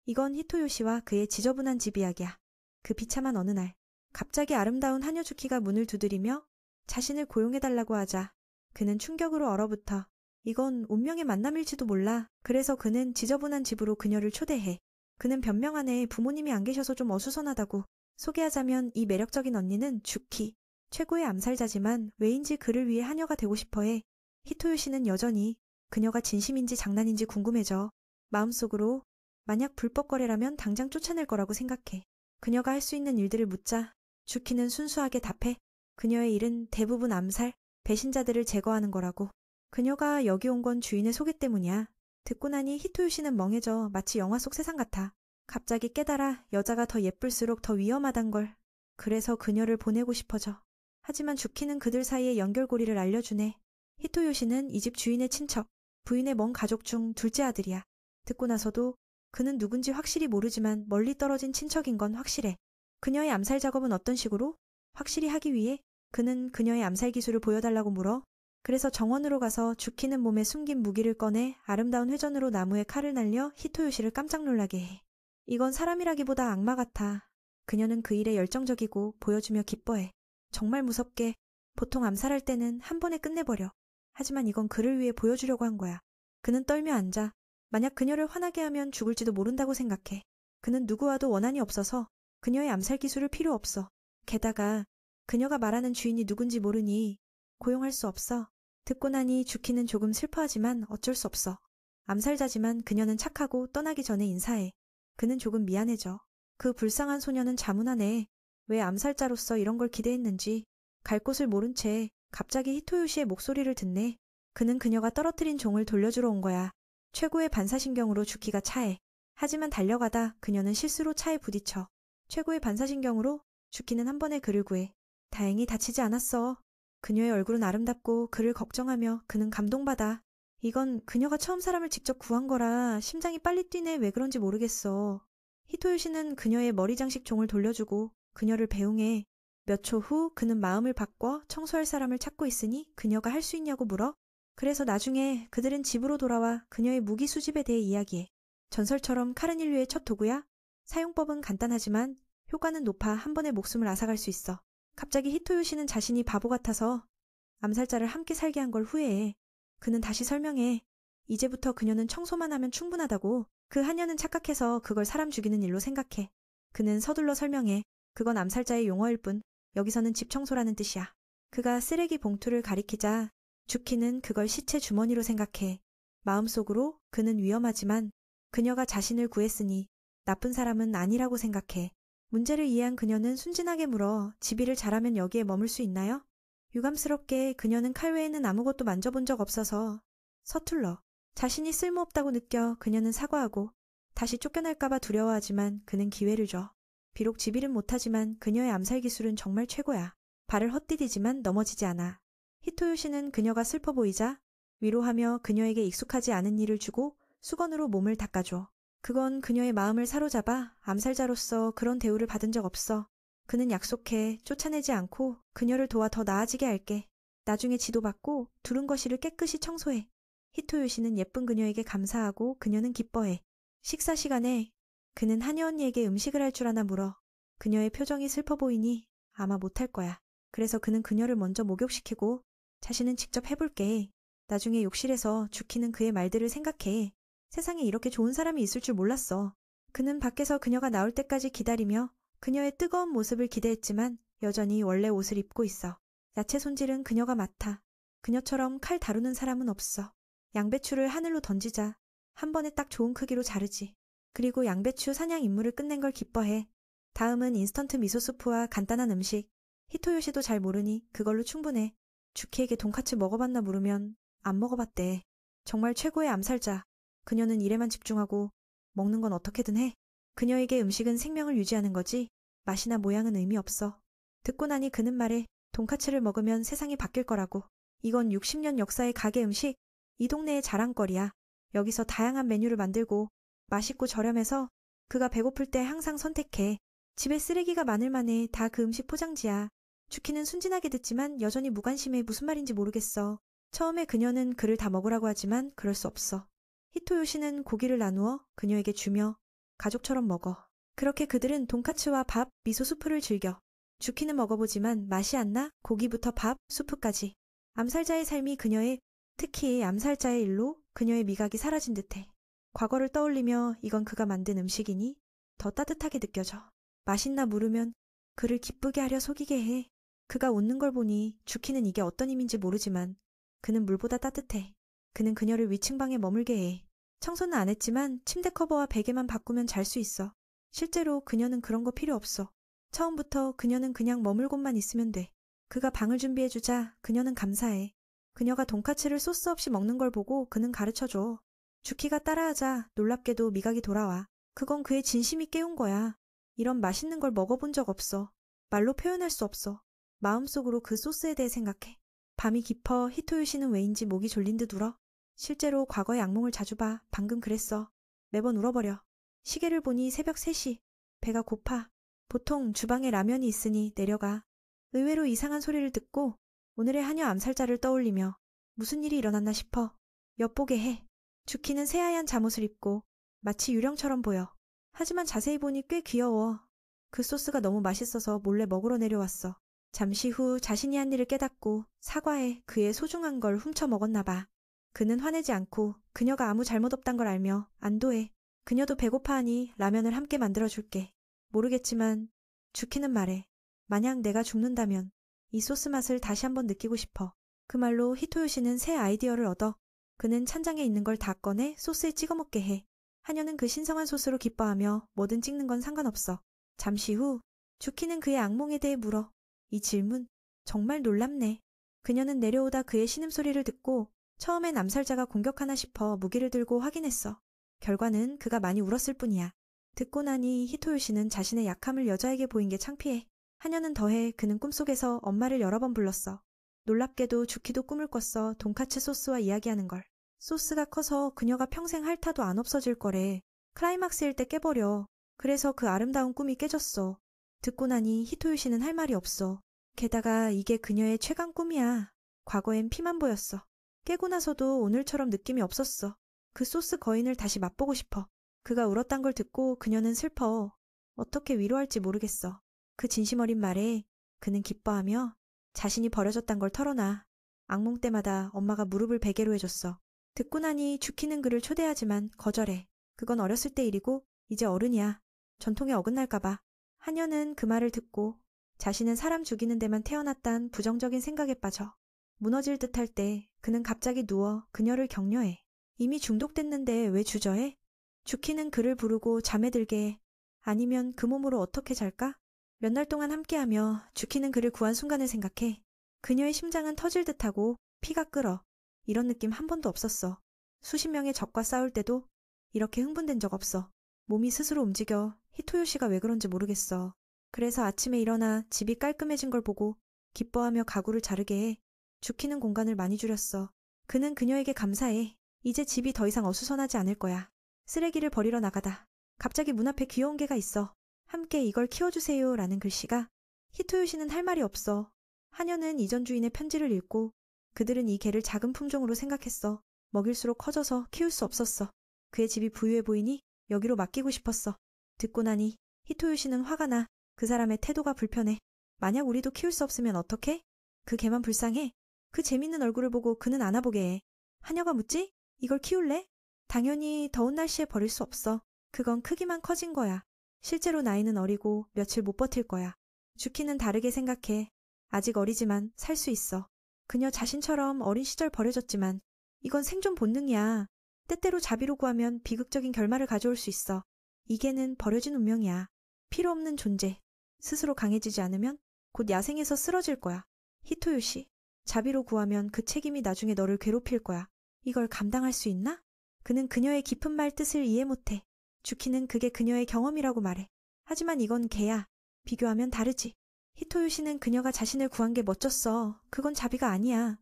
이건 히토요시와 그의 지저분한 집 이야기야. 그 비참한 어느 날, 갑자기 아름다운 하녀 주키가 문을 두드리며 자신을 고용해달라고 하자 그는 충격으로 얼어붙어. 이건 운명의 만남일지도 몰라. 그래서 그는 지저분한 집으로 그녀를 초대해. 그는 변명하네. 부모님이 안 계셔서 좀 어수선하다고. 소개하자면 이 매력적인 언니는 주키. 최고의 암살자지만 왜인지 그를 위해 하녀가 되고 싶어해. 히토요시는 여전히 그녀가 진심인지 장난인지 궁금해져. 마음속으로 만약 불법 거래라면 당장 쫓아낼 거라고 생각해. 그녀가 할 수 있는 일들을 묻자 주키는 순수하게 답해. 그녀의 일은 대부분 암살, 배신자들을 제거하는 거라고. 그녀가 여기 온 건 주인의 소개 때문이야. 듣고 나니 히토요시는 멍해져. 마치 영화 속 세상 같아. 갑자기 깨달아 여자가 더 예쁠수록 더 위험하단 걸. 그래서 그녀를 보내고 싶어져. 하지만 주키는 그들 사이의 연결고리를 알려주네. 히토요시는 이 집 주인의 친척, 부인의 먼 가족 중 둘째 아들이야. 듣고 나서도 그는 누군지 확실히 모르지만 멀리 떨어진 친척인 건 확실해. 그녀의 암살 작업은 어떤 식으로? 확실히 하기 위해 그는 그녀의 암살 기술을 보여달라고 물어. 그래서 정원으로 가서 주키는 몸에 숨긴 무기를 꺼내 아름다운 회전으로 나무에 칼을 날려 히토요시를 깜짝 놀라게 해. 이건 사람이라기보다 악마 같아. 그녀는 그 일에 열정적이고 보여주며 기뻐해. 정말 무섭게. 보통 암살할 때는 한 번에 끝내버려. 하지만 이건 그를 위해 보여주려고 한 거야. 그는 떨며 앉아. 만약 그녀를 화나게 하면 죽을지도 모른다고 생각해. 그는 누구와도 원한이 없어서 그녀의 암살 기술을 필요 없어. 게다가 그녀가 말하는 주인이 누군지 모르니 고용할 수 없어. 듣고 나니 주키는 조금 슬퍼하지만 어쩔 수 없어. 암살자지만 그녀는 착하고 떠나기 전에 인사해. 그는 조금 미안해져. 그 불쌍한 소녀는 자문하네. 왜 암살자로서 이런 걸 기대했는지. 갈 곳을 모른 채 갑자기 히토요시의 목소리를 듣네. 그는 그녀가 떨어뜨린 종을 돌려주러 온 거야. 최고의 반사신경으로 주키가 차해. 하지만 달려가다 그녀는 실수로 차에 부딪혀. 최고의 반사신경으로 주키는 한 번에 그를 구해. 다행히 다치지 않았어. 그녀의 얼굴은 아름답고 그를 걱정하며 그는 감동받아. 이건 그녀가 처음 사람을 직접 구한 거라 심장이 빨리 뛰네. 왜 그런지 모르겠어. 히토요시는 그녀의 머리 장식 종을 돌려주고 그녀를 배웅해. 몇 초 후 그는 마음을 바꿔 청소할 사람을 찾고 있으니 그녀가 할 수 있냐고 물어. 그래서 나중에 그들은 집으로 돌아와 그녀의 무기 수집에 대해 이야기해. 전설처럼 칼은 인류의 첫 도구야. 사용법은 간단하지만 효과는 높아 한 번에 목숨을 앗아갈 수 있어. 갑자기 히토요시는 자신이 바보 같아서 암살자를 함께 살게 한 걸 후회해. 그는 다시 설명해. 이제부터 그녀는 청소만 하면 충분하다고. 그 하녀는 착각해서 그걸 사람 죽이는 일로 생각해. 그는 서둘러 설명해. 그건 암살자의 용어일 뿐. 여기서는 집 청소라는 뜻이야. 그가 쓰레기 봉투를 가리키자 주키는 그걸 시체 주머니로 생각해. 마음속으로 그는 위험하지만 그녀가 자신을 구했으니 나쁜 사람은 아니라고 생각해. 문제를 이해한 그녀는 순진하게 물어. 집일을 잘하면 여기에 머물 수 있나요? 유감스럽게 그녀는 칼 외에는 아무것도 만져본 적 없어서 서툴러. 자신이 쓸모없다고 느껴 그녀는 사과하고 다시 쫓겨날까봐 두려워하지만 그는 기회를 줘. 비록 집일은 못하지만 그녀의 암살 기술은 정말 최고야. 발을 헛디디지만 넘어지지 않아. 히토요시는 그녀가 슬퍼 보이자 위로하며 그녀에게 익숙하지 않은 일을 주고 수건으로 몸을 닦아줘. 그건 그녀의 마음을 사로잡아 암살자로서 그런 대우를 받은 적 없어. 그는 약속해. 쫓아내지 않고 그녀를 도와 더 나아지게 할게. 나중에 지도받고 두른 거실을 깨끗이 청소해. 히토요시는 예쁜 그녀에게 감사하고 그녀는 기뻐해. 식사 시간에 그는 하녀 언니에게 음식을 할 줄 아나 물어. 그녀의 표정이 슬퍼 보이니 아마 못할 거야. 그래서 그는 그녀를 먼저 목욕시키고 자신은 직접 해볼게. 나중에 욕실에서 주키는 그의 말들을 생각해. 세상에 이렇게 좋은 사람이 있을 줄 몰랐어. 그는 밖에서 그녀가 나올 때까지 기다리며 그녀의 뜨거운 모습을 기대했지만 여전히 원래 옷을 입고 있어. 야채 손질은 그녀가 맡아. 그녀처럼 칼 다루는 사람은 없어. 양배추를 하늘로 던지자 한 번에 딱 좋은 크기로 자르지. 그리고 양배추 사냥 임무를 끝낸 걸 기뻐해. 다음은 인스턴트 미소스프와 간단한 음식. 히토요시도 잘 모르니 그걸로 충분해. 주키에게 돈까츠 먹어봤나 물으면 안 먹어봤대. 정말 최고의 암살자. 그녀는 일에만 집중하고 먹는 건 어떻게든 해. 그녀에게 음식은 생명을 유지하는 거지 맛이나 모양은 의미 없어. 듣고 나니 그는 말해. 돈까츠를 먹으면 세상이 바뀔 거라고. 이건 60년 역사의 가게 음식. 이 동네의 자랑거리야. 여기서 다양한 메뉴를 만들고 맛있고 저렴해서 그가 배고플 때 항상 선택해. 집에 쓰레기가 많을 만해. 다 그 음식 포장지야. 주키는 순진하게 듣지만 여전히 무관심해. 무슨 말인지 모르겠어. 처음에 그녀는 그를 다 먹으라고 하지만 그럴 수 없어. 히토요시는 고기를 나누어 그녀에게 주며 가족처럼 먹어. 그렇게 그들은 돈까츠와 밥, 미소 수프를 즐겨. 주키는 먹어보지만 맛이 안 나. 고기부터 밥, 수프까지. 암살자의 삶이 그녀의, 특히 암살자의 일로 그녀의 미각이 사라진 듯해. 과거를 떠올리며 이건 그가 만든 음식이니 더 따뜻하게 느껴져. 맛있나 물으면 그를 기쁘게 하려 속이게 해. 그가 웃는 걸 보니 주키는 이게 어떤 힘인지 모르지만 그는 물보다 따뜻해. 그는 그녀를 위층방에 머물게 해. 청소는 안 했지만 침대 커버와 베개만 바꾸면 잘 수 있어. 실제로 그녀는 그런 거 필요 없어. 처음부터 그녀는 그냥 머물고만 있으면 돼. 그가 방을 준비해주자 그녀는 감사해. 그녀가 돈까츠를 소스 없이 먹는 걸 보고 그는 가르쳐줘. 주키가 따라하자 놀랍게도 미각이 돌아와. 그건 그의 진심이 깨운 거야. 이런 맛있는 걸 먹어본 적 없어. 말로 표현할 수 없어. 마음속으로 그 소스에 대해 생각해. 밤이 깊어 히토요시는 왜인지 목이 졸린 듯 울어. 실제로 과거의 악몽을 자주 봐. 방금 그랬어. 매번 울어버려. 시계를 보니 새벽 3시. 배가 고파. 보통 주방에 라면이 있으니 내려가. 의외로 이상한 소리를 듣고 오늘의 하녀 암살자를 떠올리며 무슨 일이 일어났나 싶어. 엿보게 해. 주키는 새하얀 잠옷을 입고 마치 유령처럼 보여. 하지만 자세히 보니 꽤 귀여워. 그 소스가 너무 맛있어서 몰래 먹으러 내려왔어. 잠시 후 자신이 한 일을 깨닫고 사과해 그의 소중한 걸 훔쳐 먹었나 봐. 그는 화내지 않고 그녀가 아무 잘못 없단 걸 알며 안도해. 그녀도 배고파하니 라면을 함께 만들어줄게. 모르겠지만 주키는 말해. 만약 내가 죽는다면 이 소스 맛을 다시 한번 느끼고 싶어. 그 말로 히토요시는 새 아이디어를 얻어. 그는 찬장에 있는 걸 다 꺼내 소스에 찍어 먹게 해. 하녀는 그 신성한 소스로 기뻐하며 뭐든 찍는 건 상관없어. 잠시 후 주키는 그의 악몽에 대해 물어. 이 질문 정말 놀랍네. 그녀는 내려오다 그의 신음소리를 듣고 처음엔 암살자가 공격하나 싶어 무기를 들고 확인했어. 결과는 그가 많이 울었을 뿐이야. 듣고 나니 히토요시는 자신의 약함을 여자에게 보인 게 창피해. 하녀는 더해 그는 꿈속에서 엄마를 여러 번 불렀어. 놀랍게도 주키도 꿈을 꿨어. 돈까츠 소스와 이야기하는 걸. 소스가 커서 그녀가 평생 핥아도 안 없어질 거래. 클라이막스일 때 깨버려. 그래서 그 아름다운 꿈이 깨졌어. 듣고 나니 히토요시는 할 말이 없어. 게다가 이게 그녀의 최강 꿈이야. 과거엔 피만 보였어. 깨고 나서도 오늘처럼 느낌이 없었어. 그 소스 거인을 다시 맛보고 싶어. 그가 울었단 걸 듣고 그녀는 슬퍼. 어떻게 위로할지 모르겠어. 그 진심 어린 말에 그는 기뻐하며 자신이 버려졌단 걸 털어놔. 악몽 때마다 엄마가 무릎을 베개로 해줬어. 듣고 나니 주키는 그를 초대하지만 거절해. 그건 어렸을 때 일이고 이제 어른이야. 전통에 어긋날까봐. 하녀는 그 말을 듣고 자신은 사람 죽이는 데만 태어났단 부정적인 생각에 빠져. 무너질 듯할 때 그는 갑자기 누워 그녀를 격려해. 이미 중독됐는데 왜 주저해? 주키는 그를 부르고 잠에 들게 해. 아니면 그 몸으로 어떻게 잘까? 몇 날 동안 함께하며 주키는 그를 구한 순간을 생각해. 그녀의 심장은 터질 듯하고 피가 끓어. 이런 느낌 한 번도 없었어. 수십 명의 적과 싸울 때도 이렇게 흥분된 적 없어. 몸이 스스로 움직여. 히토요시가 왜 그런지 모르겠어. 그래서 아침에 일어나 집이 깔끔해진 걸 보고 기뻐하며 가구를 자르게 해. 주키는 공간을 많이 줄였어. 그는 그녀에게 감사해. 이제 집이 더 이상 어수선하지 않을 거야. 쓰레기를 버리러 나가다. 갑자기 문 앞에 귀여운 개가 있어. 함께 이걸 키워주세요 라는 글씨가. 히토요시는 할 말이 없어. 하녀는 이전 주인의 편지를 읽고 그들은 이 개를 작은 품종으로 생각했어. 먹일수록 커져서 키울 수 없었어. 그의 집이 부유해 보이니 여기로 맡기고 싶었어. 듣고 나니 히토요시는 화가 나. 그 사람의 태도가 불편해. 만약 우리도 키울 수 없으면 어떡해? 그 개만 불쌍해. 그 재밌는 얼굴을 보고 그는 안아보게 해. 하녀가 묻지? 이걸 키울래? 당연히 더운 날씨에 버릴 수 없어. 그건 크기만 커진 거야. 실제로 나이는 어리고 며칠 못 버틸 거야. 주키는 다르게 생각해. 아직 어리지만 살 수 있어. 그녀 자신처럼 어린 시절 버려졌지만 이건 생존 본능이야. 때때로 자비로 구하면 비극적인 결말을 가져올 수 있어. 이 개는 버려진 운명이야. 필요 없는 존재. 스스로 강해지지 않으면 곧 야생에서 쓰러질 거야. 히토요시, 자비로 구하면 그 책임이 나중에 너를 괴롭힐 거야. 이걸 감당할 수 있나? 그는 그녀의 깊은 말 뜻을 이해 못해. 주키는 그게 그녀의 경험이라고 말해. 하지만 이건 개야. 비교하면 다르지. 히토요시는 그녀가 자신을 구한 게 멋졌어. 그건 자비가 아니야.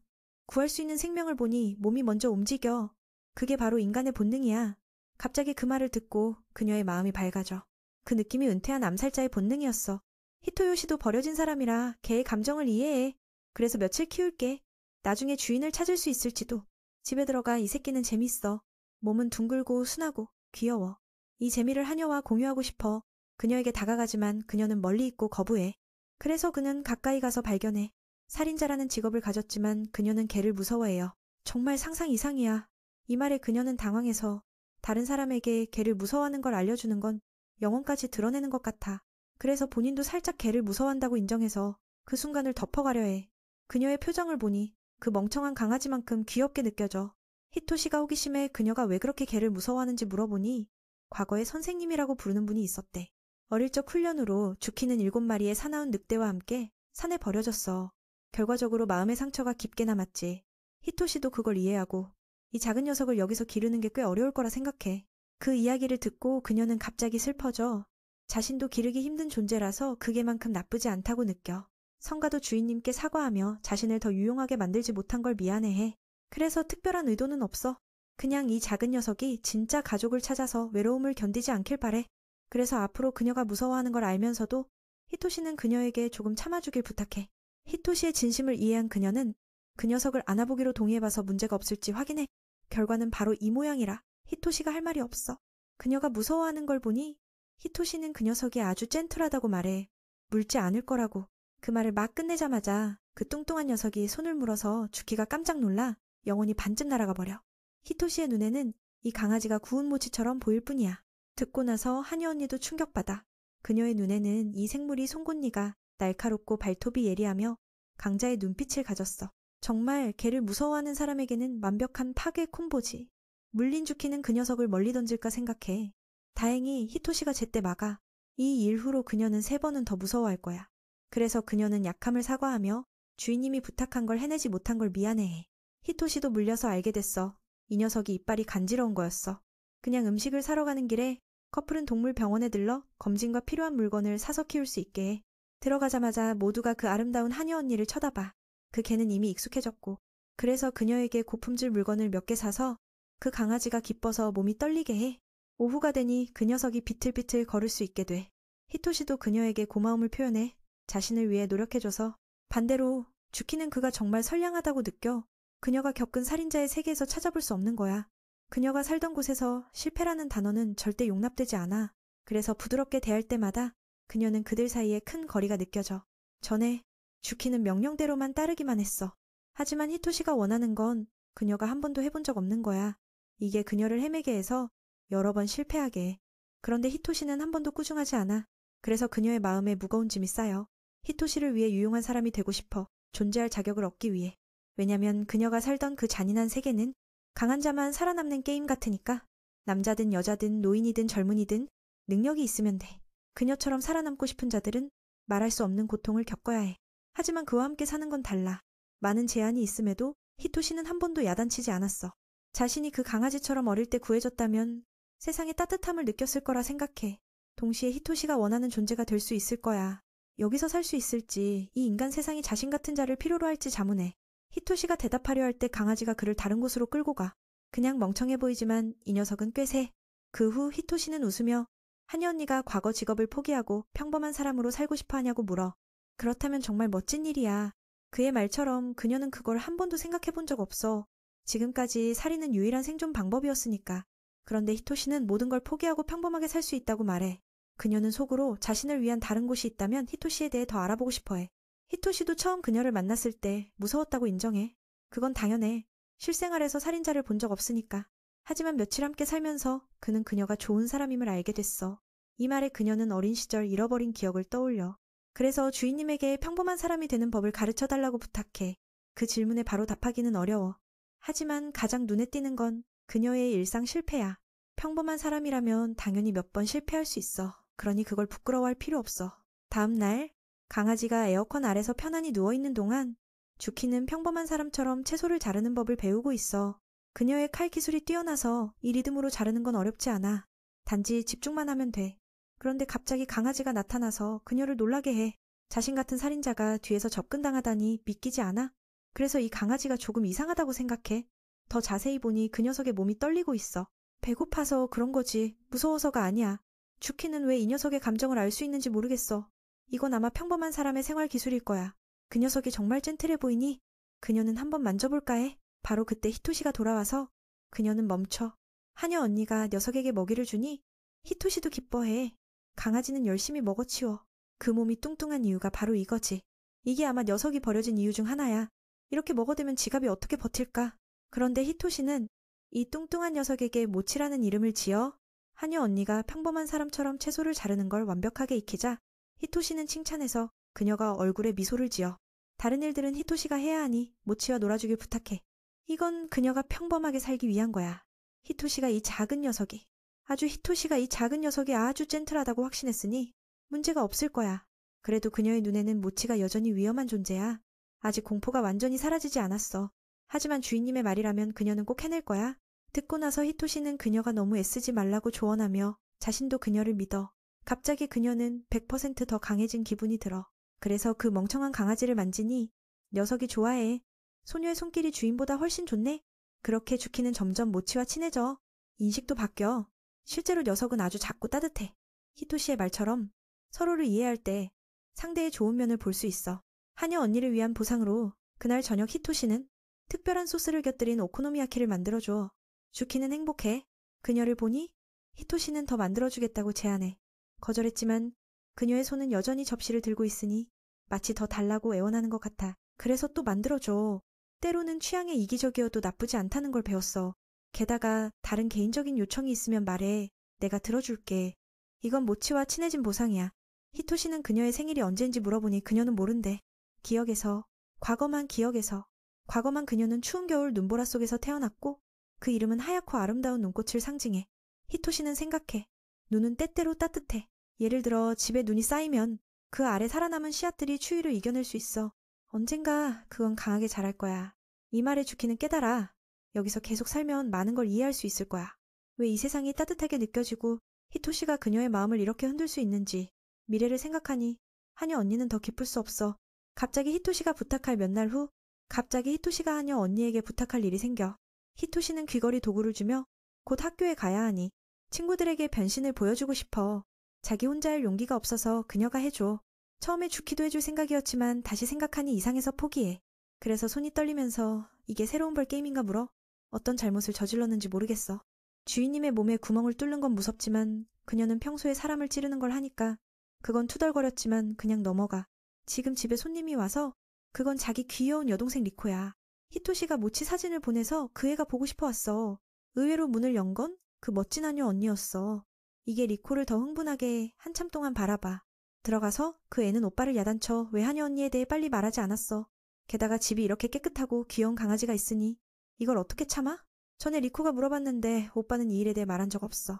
구할 수 있는 생명을 보니 몸이 먼저 움직여. 그게 바로 인간의 본능이야. 갑자기 그 말을 듣고 그녀의 마음이 밝아져. 그 느낌이 은퇴한 암살자의 본능이었어. 히토요시도 버려진 사람이라 개의 감정을 이해해. 그래서 며칠 키울게. 나중에 주인을 찾을 수 있을지도. 집에 들어가 이 새끼는 재밌어. 몸은 둥글고 순하고 귀여워. 이 재미를 하녀와 공유하고 싶어 그녀에게 다가가지만 그녀는 멀리 있고 거부해. 그래서 그는 가까이 가서 발견해. 살인자라는 직업을 가졌지만 그녀는 개를 무서워해요. 정말 상상 이상이야. 이 말에 그녀는 당황해서 다른 사람에게 개를 무서워하는 걸 알려주는 건 영혼까지 드러내는 것 같아. 그래서 본인도 살짝 개를 무서워한다고 인정해서 그 순간을 덮어가려 해. 그녀의 표정을 보니 그 멍청한 강아지만큼 귀엽게 느껴져. 히토시가 호기심에 그녀가 왜 그렇게 개를 무서워하는지 물어보니 과거에 선생님이라고 부르는 분이 있었대. 어릴 적 훈련으로 주키는 7마리의 사나운 늑대와 함께 산에 버려졌어. 결과적으로 마음의 상처가 깊게 남았지. 히토시도 그걸 이해하고 이 작은 녀석을 여기서 기르는 게 꽤 어려울 거라 생각해. 그 이야기를 듣고 그녀는 갑자기 슬퍼져. 자신도 기르기 힘든 존재라서 그 개만큼 나쁘지 않다고 느껴. 성가도 주인님께 사과하며 자신을 더 유용하게 만들지 못한 걸 미안해해. 그래서 특별한 의도는 없어. 그냥 이 작은 녀석이 진짜 가족을 찾아서 외로움을 견디지 않길 바래. 그래서 앞으로 그녀가 무서워하는 걸 알면서도 히토시는 그녀에게 조금 참아주길 부탁해. 히토시의 진심을 이해한 그녀는 그 녀석을 안아보기로 동의해봐서 문제가 없을지 확인해. 결과는 바로 이 모양이라 히토시가 할 말이 없어. 그녀가 무서워하는 걸 보니 히토시는 그 녀석이 아주 젠틀하다고 말해. 물지 않을 거라고. 그 말을 막 끝내자마자 그 뚱뚱한 녀석이 손을 물어서 주키가 깜짝 놀라 영혼이 반쯤 날아가 버려. 히토시의 눈에는 이 강아지가 구운 모치처럼 보일 뿐이야. 듣고 나서 하녀 언니도 충격받아. 그녀의 눈에는 이 생물이 송곳니가 날카롭고 발톱이 예리하며 강자의 눈빛을 가졌어. 정말 개를 무서워하는 사람에게는 완벽한 파괴 콤보지. 물린 주키는 그 녀석을 멀리 던질까 생각해. 다행히 히토시가 제때 막아. 이 이후로 그녀는 3번은 더 무서워할 거야. 그래서 그녀는 약함을 사과하며 주인님이 부탁한 걸 해내지 못한 걸 미안해해. 히토시도 물려서 알게 됐어. 이 녀석이 이빨이 간지러운 거였어. 그냥 음식을 사러 가는 길에 커플은 동물병원에 들러 검진과 필요한 물건을 사서 키울 수 있게 해. 들어가자마자 모두가 그 아름다운 하녀 언니를 쳐다봐. 그 개는 이미 익숙해졌고 그래서 그녀에게 고품질 물건을 몇 개 사서 그 강아지가 기뻐서 몸이 떨리게 해. 오후가 되니 그 녀석이 비틀비틀 걸을 수 있게 돼. 히토시도 그녀에게 고마움을 표현해 자신을 위해 노력해줘서. 반대로 주키는 그가 정말 선량하다고 느껴. 그녀가 겪은 살인자의 세계에서 찾아볼 수 없는 거야. 그녀가 살던 곳에서 실패라는 단어는 절대 용납되지 않아. 그래서 부드럽게 대할 때마다 그녀는 그들 사이에 큰 거리가 느껴져. 전에 주키는 명령대로만 따르기만 했어. 하지만 히토시가 원하는 건 그녀가 한 번도 해본 적 없는 거야. 이게 그녀를 헤매게 해서 여러 번 실패하게 해. 그런데 히토시는 한 번도 꾸중하지 않아. 그래서 그녀의 마음에 무거운 짐이 쌓여. 히토시를 위해 유용한 사람이 되고 싶어. 존재할 자격을 얻기 위해. 왜냐면 그녀가 살던 그 잔인한 세계는 강한 자만 살아남는 게임 같으니까. 남자든 여자든 노인이든 젊은이든 능력이 있으면 돼. 그녀처럼 살아남고 싶은 자들은 말할 수 없는 고통을 겪어야 해. 하지만 그와 함께 사는 건 달라. 많은 제한이 있음에도 히토시는 한 번도 야단치지 않았어. 자신이 그 강아지처럼 어릴 때 구해줬다면 세상의 따뜻함을 느꼈을 거라 생각해. 동시에 히토시가 원하는 존재가 될 수 있을 거야. 여기서 살 수 있을지, 이 인간 세상이 자신 같은 자를 필요로 할지 자문해. 히토시가 대답하려 할 때 강아지가 그를 다른 곳으로 끌고 가. 그냥 멍청해 보이지만 이 녀석은 꽤 세. 그 후 히토시는 웃으며 하녀 언니가 과거 직업을 포기하고 평범한 사람으로 살고 싶어 하냐고 물어. 그렇다면 정말 멋진 일이야. 그의 말처럼 그녀는 그걸 한 번도 생각해 본 적 없어. 지금까지 살인은 유일한 생존 방법이었으니까. 그런데 히토시는 모든 걸 포기하고 평범하게 살 수 있다고 말해. 그녀는 속으로 자신을 위한 다른 곳이 있다면 히토시에 대해 더 알아보고 싶어해. 히토시도 처음 그녀를 만났을 때 무서웠다고 인정해. 그건 당연해. 실생활에서 살인자를 본 적 없으니까. 하지만 며칠 함께 살면서 그는 그녀가 좋은 사람임을 알게 됐어. 이 말에 그녀는 어린 시절 잃어버린 기억을 떠올려. 그래서 주인님에게 평범한 사람이 되는 법을 가르쳐달라고 부탁해. 그 질문에 바로 답하기는 어려워. 하지만 가장 눈에 띄는 건 그녀의 일상 실패야. 평범한 사람이라면 당연히 몇 번 실패할 수 있어. 그러니 그걸 부끄러워할 필요 없어. 다음 날 강아지가 에어컨 아래서 편안히 누워있는 동안 주키는 평범한 사람처럼 채소를 자르는 법을 배우고 있어. 그녀의 칼 기술이 뛰어나서 이 리듬으로 자르는 건 어렵지 않아. 단지 집중만 하면 돼. 그런데 갑자기 강아지가 나타나서 그녀를 놀라게 해. 자신 같은 살인자가 뒤에서 접근당하다니 믿기지 않아? 그래서 이 강아지가 조금 이상하다고 생각해. 더 자세히 보니 그 녀석의 몸이 떨리고 있어. 배고파서 그런 거지. 무서워서가 아니야. 주키는 왜 이 녀석의 감정을 알 수 있는지 모르겠어. 이건 아마 평범한 사람의 생활 기술일 거야. 그 녀석이 정말 젠틀해 보이니 그녀는 한번 만져볼까 해. 바로 그때 히토시가 돌아와서 그녀는 멈춰. 하녀 언니가 녀석에게 먹이를 주니 히토시도 기뻐해. 강아지는 열심히 먹어치워. 그 몸이 뚱뚱한 이유가 바로 이거지. 이게 아마 녀석이 버려진 이유 중 하나야. 이렇게 먹어대면 지갑이 어떻게 버틸까? 그런데 히토시는 이 뚱뚱한 녀석에게 모치라는 이름을 지어 하녀 언니가 평범한 사람처럼 채소를 자르는 걸 완벽하게 익히자 히토시는 칭찬해서 그녀가 얼굴에 미소를 지어 다른 일들은 히토시가 해야 하니 모치와 놀아주길 부탁해. 이건 그녀가 평범하게 살기 위한 거야. 히토시가 이 작은 녀석이 아주 젠틀하다고 확신했으니 문제가 없을 거야. 그래도 그녀의 눈에는 모치가 여전히 위험한 존재야. 아직 공포가 완전히 사라지지 않았어. 하지만 주인님의 말이라면 그녀는 꼭 해낼 거야. 듣고 나서 히토시는 그녀가 너무 애쓰지 말라고 조언하며 자신도 그녀를 믿어. 갑자기 그녀는 100% 더 강해진 기분이 들어. 그래서 그 멍청한 강아지를 만지니 녀석이 좋아해. 소녀의 손길이 주인보다 훨씬 좋네. 그렇게 주키는 점점 모치와 친해져. 인식도 바뀌어. 실제로 녀석은 아주 작고 따뜻해. 히토시의 말처럼 서로를 이해할 때 상대의 좋은 면을 볼 수 있어. 하녀 언니를 위한 보상으로 그날 저녁 히토시는 특별한 소스를 곁들인 오코노미야키를 만들어줘. 주키는 행복해. 그녀를 보니 히토시는 더 만들어주겠다고 제안해. 거절했지만 그녀의 손은 여전히 접시를 들고 있으니 마치 더 달라고 애원하는 것 같아. 그래서 또 만들어줘. 때로는 취향에 이기적이어도 나쁘지 않다는 걸 배웠어. 게다가 다른 개인적인 요청이 있으면 말해. 내가 들어줄게. 이건 모치와 친해진 보상이야. 히토시는 그녀의 생일이 언제인지 물어보니 그녀는 모른대. 과거만 그녀는 추운 겨울 눈보라 속에서 태어났고 그 이름은 하얗고 아름다운 눈꽃을 상징해. 히토시는 생각해. 눈은 때때로 따뜻해. 예를 들어 집에 눈이 쌓이면 그 아래 살아남은 씨앗들이 추위를 이겨낼 수 있어. 언젠가 그건 강하게 자랄 거야. 이 말에 주키는 깨달아. 여기서 계속 살면 많은 걸 이해할 수 있을 거야. 왜 이 세상이 따뜻하게 느껴지고 히토시가 그녀의 마음을 이렇게 흔들 수 있는지. 미래를 생각하니 하녀 언니는 더 기쁠 수 없어. 갑자기 히토시가 하녀 언니에게 부탁할 일이 생겨. 히토시는 귀걸이 도구를 주며 곧 학교에 가야 하니 친구들에게 변신을 보여주고 싶어. 자기 혼자 할 용기가 없어서 그녀가 해줘. 처음에 주키도 해줄 생각이었지만 다시 생각하니 이상해서 포기해. 그래서 손이 떨리면서 이게 새로운 벌 게임인가 물어. 어떤 잘못을 저질렀는지 모르겠어. 주인님의 몸에 구멍을 뚫는 건 무섭지만 그녀는 평소에 사람을 찌르는 걸 하니까 그건 투덜거렸지만 그냥 넘어가. 지금 집에 손님이 와서 그건 자기 귀여운 여동생 리코야. 히토시가 모치 사진을 보내서 그 애가 보고 싶어 왔어. 의외로 문을 연 건 그 멋진 하녀 언니였어. 이게 리코를 더 흥분하게 한참 동안 바라봐. 들어가서 그 애는 오빠를 야단쳐 왜 하녀 언니에 대해 빨리 말하지 않았어. 게다가 집이 이렇게 깨끗하고 귀여운 강아지가 있으니 이걸 어떻게 참아? 전에 리코가 물어봤는데 오빠는 이 일에 대해 말한 적 없어.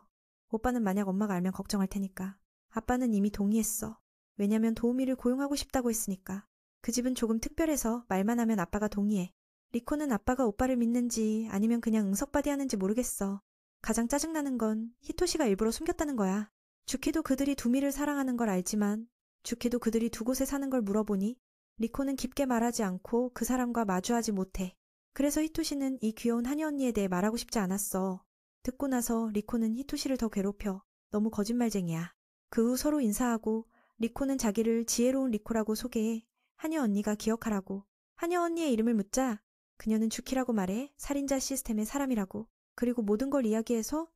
오빠는 만약 엄마가 알면 걱정할 테니까. 아빠는 이미 동의했어. 왜냐면 도우미를 고용하고 싶다고 했으니까. 그 집은 조금 특별해서 말만 하면 아빠가 동의해. 리코는 아빠가 오빠를 믿는지 아니면 그냥 응석바디 하는지 모르겠어. 가장 짜증나는 건 히토시가 일부러 숨겼다는 거야. 주키도 그들이 두미를 사랑하는 걸 알지만 주키도 그들이 두 곳에 사는 걸 물어보니 리코는 깊게 말하지 않고 그 사람과 마주하지 못해. 그래서 히토시는 이 귀여운 하녀 언니에 대해 말하고 싶지 않았어. 듣고 나서 리코는 히토시를 더 괴롭혀. 너무 거짓말쟁이야. 그 후 서로 인사하고 리코는 자기를 지혜로운 리코라고 소개해 하녀 언니가 기억하라고. 하녀 언니의 이름을 묻자 그녀는 주키라고 말해. 살인자 시스템의 사람이라고. 그리고 모든 걸 이야기해서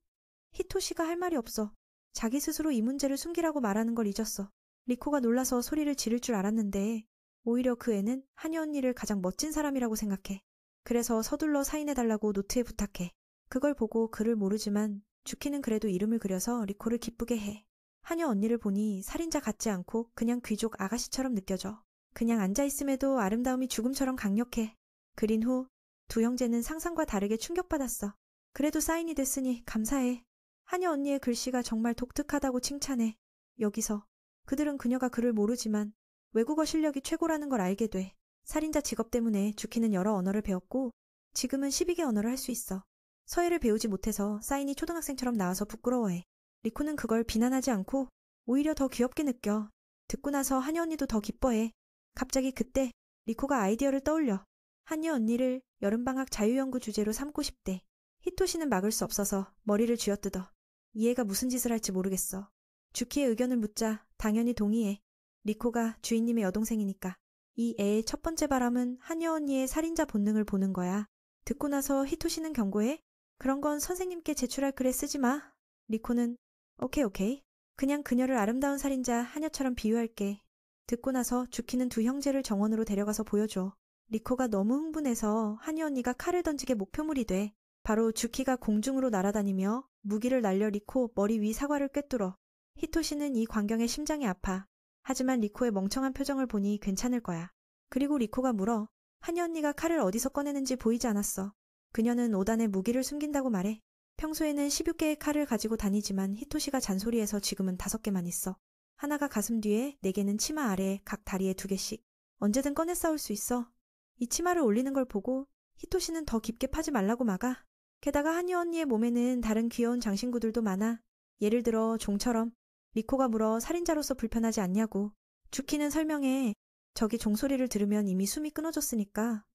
히토시가 할 말이 없어. 자기 스스로 이 문제를 숨기라고 말하는 걸 잊었어. 리코가 놀라서 소리를 지를 줄 알았는데 오히려 그 애는 하녀 언니를 가장 멋진 사람이라고 생각해. 그래서 서둘러 사인해달라고 노트에 부탁해. 그걸 보고 글을 모르지만 주키는 그래도 이름을 그려서 리코를 기쁘게 해. 하녀 언니를 보니 살인자 같지 않고 그냥 귀족 아가씨처럼 느껴져. 그냥 앉아있음에도 아름다움이 죽음처럼 강력해. 그린 후 두 형제는 상상과 다르게 충격받았어. 그래도 사인이 됐으니 감사해. 하녀 언니의 글씨가 정말 독특하다고 칭찬해. 여기서 그들은 그녀가 글을 모르지만 외국어 실력이 최고라는 걸 알게 돼. 살인자 직업 때문에 주키는 여러 언어를 배웠고 지금은 12개 언어를 할 수 있어. 서예를 배우지 못해서 사인이 초등학생처럼 나와서 부끄러워해. 리코는 그걸 비난하지 않고 오히려 더 귀엽게 느껴. 듣고 나서 하녀 언니도 더 기뻐해. 갑자기 그때 리코가 아이디어를 떠올려. 하녀 언니를 여름방학 자유연구 주제로 삼고 싶대. 히토시는 막을 수 없어서 머리를 쥐어뜯어. 이 애가 무슨 짓을 할지 모르겠어. 주키의 의견을 묻자 당연히 동의해. 리코가 주인님의 여동생이니까. 이 애의 첫 번째 바람은 하녀 언니의 살인자 본능을 보는 거야. 듣고 나서 히토시는 경고해. 그런 건 선생님께 제출할 글에 쓰지 마. 리코는 오케이. 그냥 그녀를 아름다운 살인자 하녀처럼 비유할게. 듣고 나서 주키는 두 형제를 정원으로 데려가서 보여줘. 리코가 너무 흥분해서 하녀 언니가 칼을 던지게 목표물이 돼. 바로 주키가 공중으로 날아다니며 무기를 날려 리코 머리 위 사과를 꿰뚫어. 히토시는 이 광경에 심장이 아파. 하지만 리코의 멍청한 표정을 보니 괜찮을 거야. 그리고 리코가 물어. 하녀 언니가 칼을 어디서 꺼내는지 보이지 않았어. 그녀는 오단에 무기를 숨긴다고 말해. 평소에는 16개의 칼을 가지고 다니지만 히토시가 잔소리해서 지금은 5개만 있어. 하나가 가슴 뒤에, 4개는 치마 아래에 각 다리에 2개씩. 언제든 꺼내 싸울 수 있어. 이 치마를 올리는 걸 보고 히토시는 더 깊게 파지 말라고 막아. 게다가 하녀 언니의 몸에는 다른 귀여운 장신구들도 많아. 예를 들어 종처럼. 리코가 물어 살인자로서 불편하지 않냐고. 주키는 설명해. 저기 종소리를 들으면 이미 숨이 끊어졌으니까.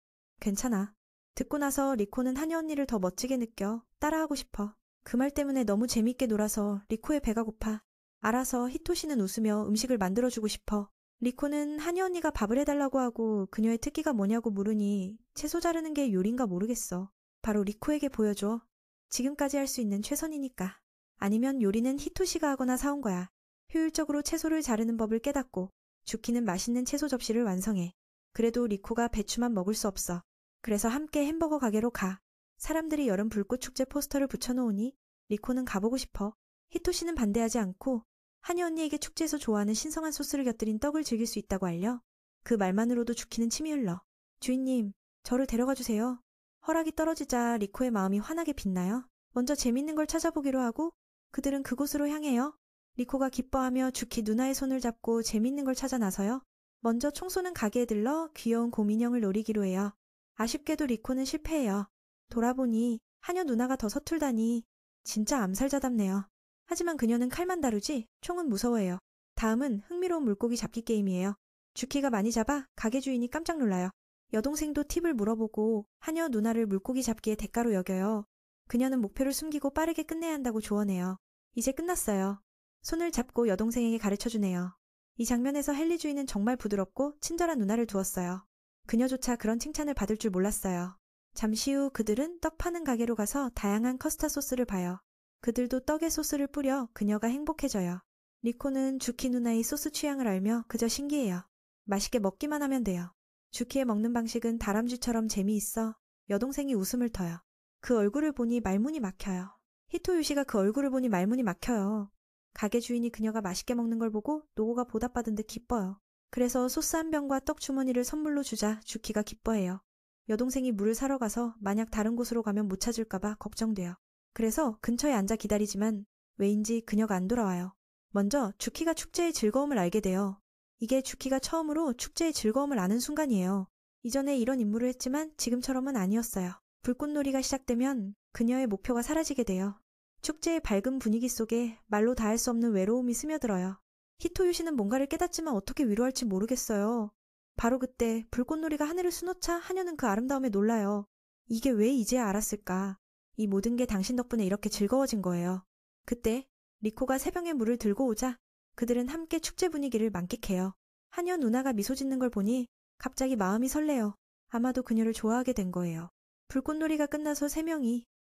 괜찮아. 듣고 나서 리코는 하녀 언니를 더 멋지게 느껴. 따라하고 싶어. 그 말 때문에 너무 재밌게 놀아서 리코의 배가 고파. 알아서 히토시는 웃으며 음식을 만들어주고 싶어. 리코는 하녀 언니가 밥을 해달라고 하고 그녀의 특기가 뭐냐고 물으니 채소 자르는 게 요리인가 모르겠어. 바로 리코에게 보여줘. 지금까지 할 수 있는 최선이니까. 아니면 요리는 히토시가 하거나 사온 거야. 효율적으로 채소를 자르는 법을 깨닫고 주키는 맛있는 채소 접시를 완성해. 그래도 리코가 배추만 먹을 수 없어. 그래서 함께 햄버거 가게로 가. 사람들이 여름 불꽃 축제 포스터를 붙여놓으니 리코는 가보고 싶어. 히토시는 반대하지 않고 하녀 언니에게 축제에서 좋아하는 신성한 소스를 곁들인 떡을 즐길 수 있다고 알려. 그 말만으로도 주키는 침이 흘러. 주인님, 저를 데려가 주세요. 허락이 떨어지자 리코의 마음이 환하게 빛나요. 먼저 재밌는 걸 찾아보기로 하고 그들은 그곳으로 향해요. 리코가 기뻐하며 주키 누나의 손을 잡고 재밌는 걸 찾아 나서요. 먼저 총 쏘는 가게에 들러 귀여운 곰인형을 노리기로 해요. 아쉽게도 리코는 실패해요. 돌아보니 하녀 누나가 더 서툴다니 진짜 암살자답네요. 하지만 그녀는 칼만 다루지 총은 무서워해요. 다음은 흥미로운 물고기 잡기 게임이에요. 주키가 많이 잡아 가게 주인이 깜짝 놀라요. 여동생도 팁을 물어보고 하녀 누나를 물고기 잡기의 대가로 여겨요. 그녀는 목표를 숨기고 빠르게 끝내야 한다고 조언해요. 이제 끝났어요. 손을 잡고 여동생에게 가르쳐주네요. 이 장면에서 헨리 주인은 정말 부드럽고 친절한 누나를 두었어요. 그녀조차 그런 칭찬을 받을 줄 몰랐어요. 잠시 후 그들은 떡 파는 가게로 가서 다양한 커스터 소스를 봐요. 그들도 떡에 소스를 뿌려 그녀가 행복해져요. 리코는 주키 누나의 소스 취향을 알며 그저 신기해요. 맛있게 먹기만 하면 돼요. 주키의 먹는 방식은 다람쥐처럼 재미있어 여동생이 웃음을 터요. 그 얼굴을 보니 말문이 막혀요. 히토요시가 그 얼굴을 보니 말문이 막혀요. 가게 주인이 그녀가 맛있게 먹는 걸 보고 노고가 보답받은 듯 기뻐요. 그래서 소스 한 병과 떡 주머니를 선물로 주자 주키가 기뻐해요. 여동생이 물을 사러 가서 만약 다른 곳으로 가면 못 찾을까봐 걱정돼요. 그래서 근처에 앉아 기다리지만 왜인지 그녀가 안 돌아와요. 먼저 주키가 축제의 즐거움을 알게 돼요. 이게 주키가 처음으로 축제의 즐거움을 아는 순간이에요. 이전에 이런 임무를 했지만 지금처럼은 아니었어요. 불꽃놀이가 시작되면 그녀의 목표가 사라지게 돼요. 축제의 밝은 분위기 속에 말로 다 할 수 없는 외로움이 스며들어요. 히토요시는 뭔가를 깨닫지만 어떻게 위로할지 모르겠어요. 바로 그때 불꽃놀이가 하늘을 수놓자 하녀는 그 아름다움에 놀라요. 이게 왜 이제야 알았을까? 이 모든 게 당신 덕분에 이렇게 즐거워진 거예요. 그때 리코가 세 병의 물을 들고 오자 그들은 함께 축제 분위기를 만끽해요. 하녀 누나가 미소 짓는 걸 보니 갑자기 마음이 설레요. 아마도 그녀를 좋아하게 된 거예요. 불꽃놀이가 끝나서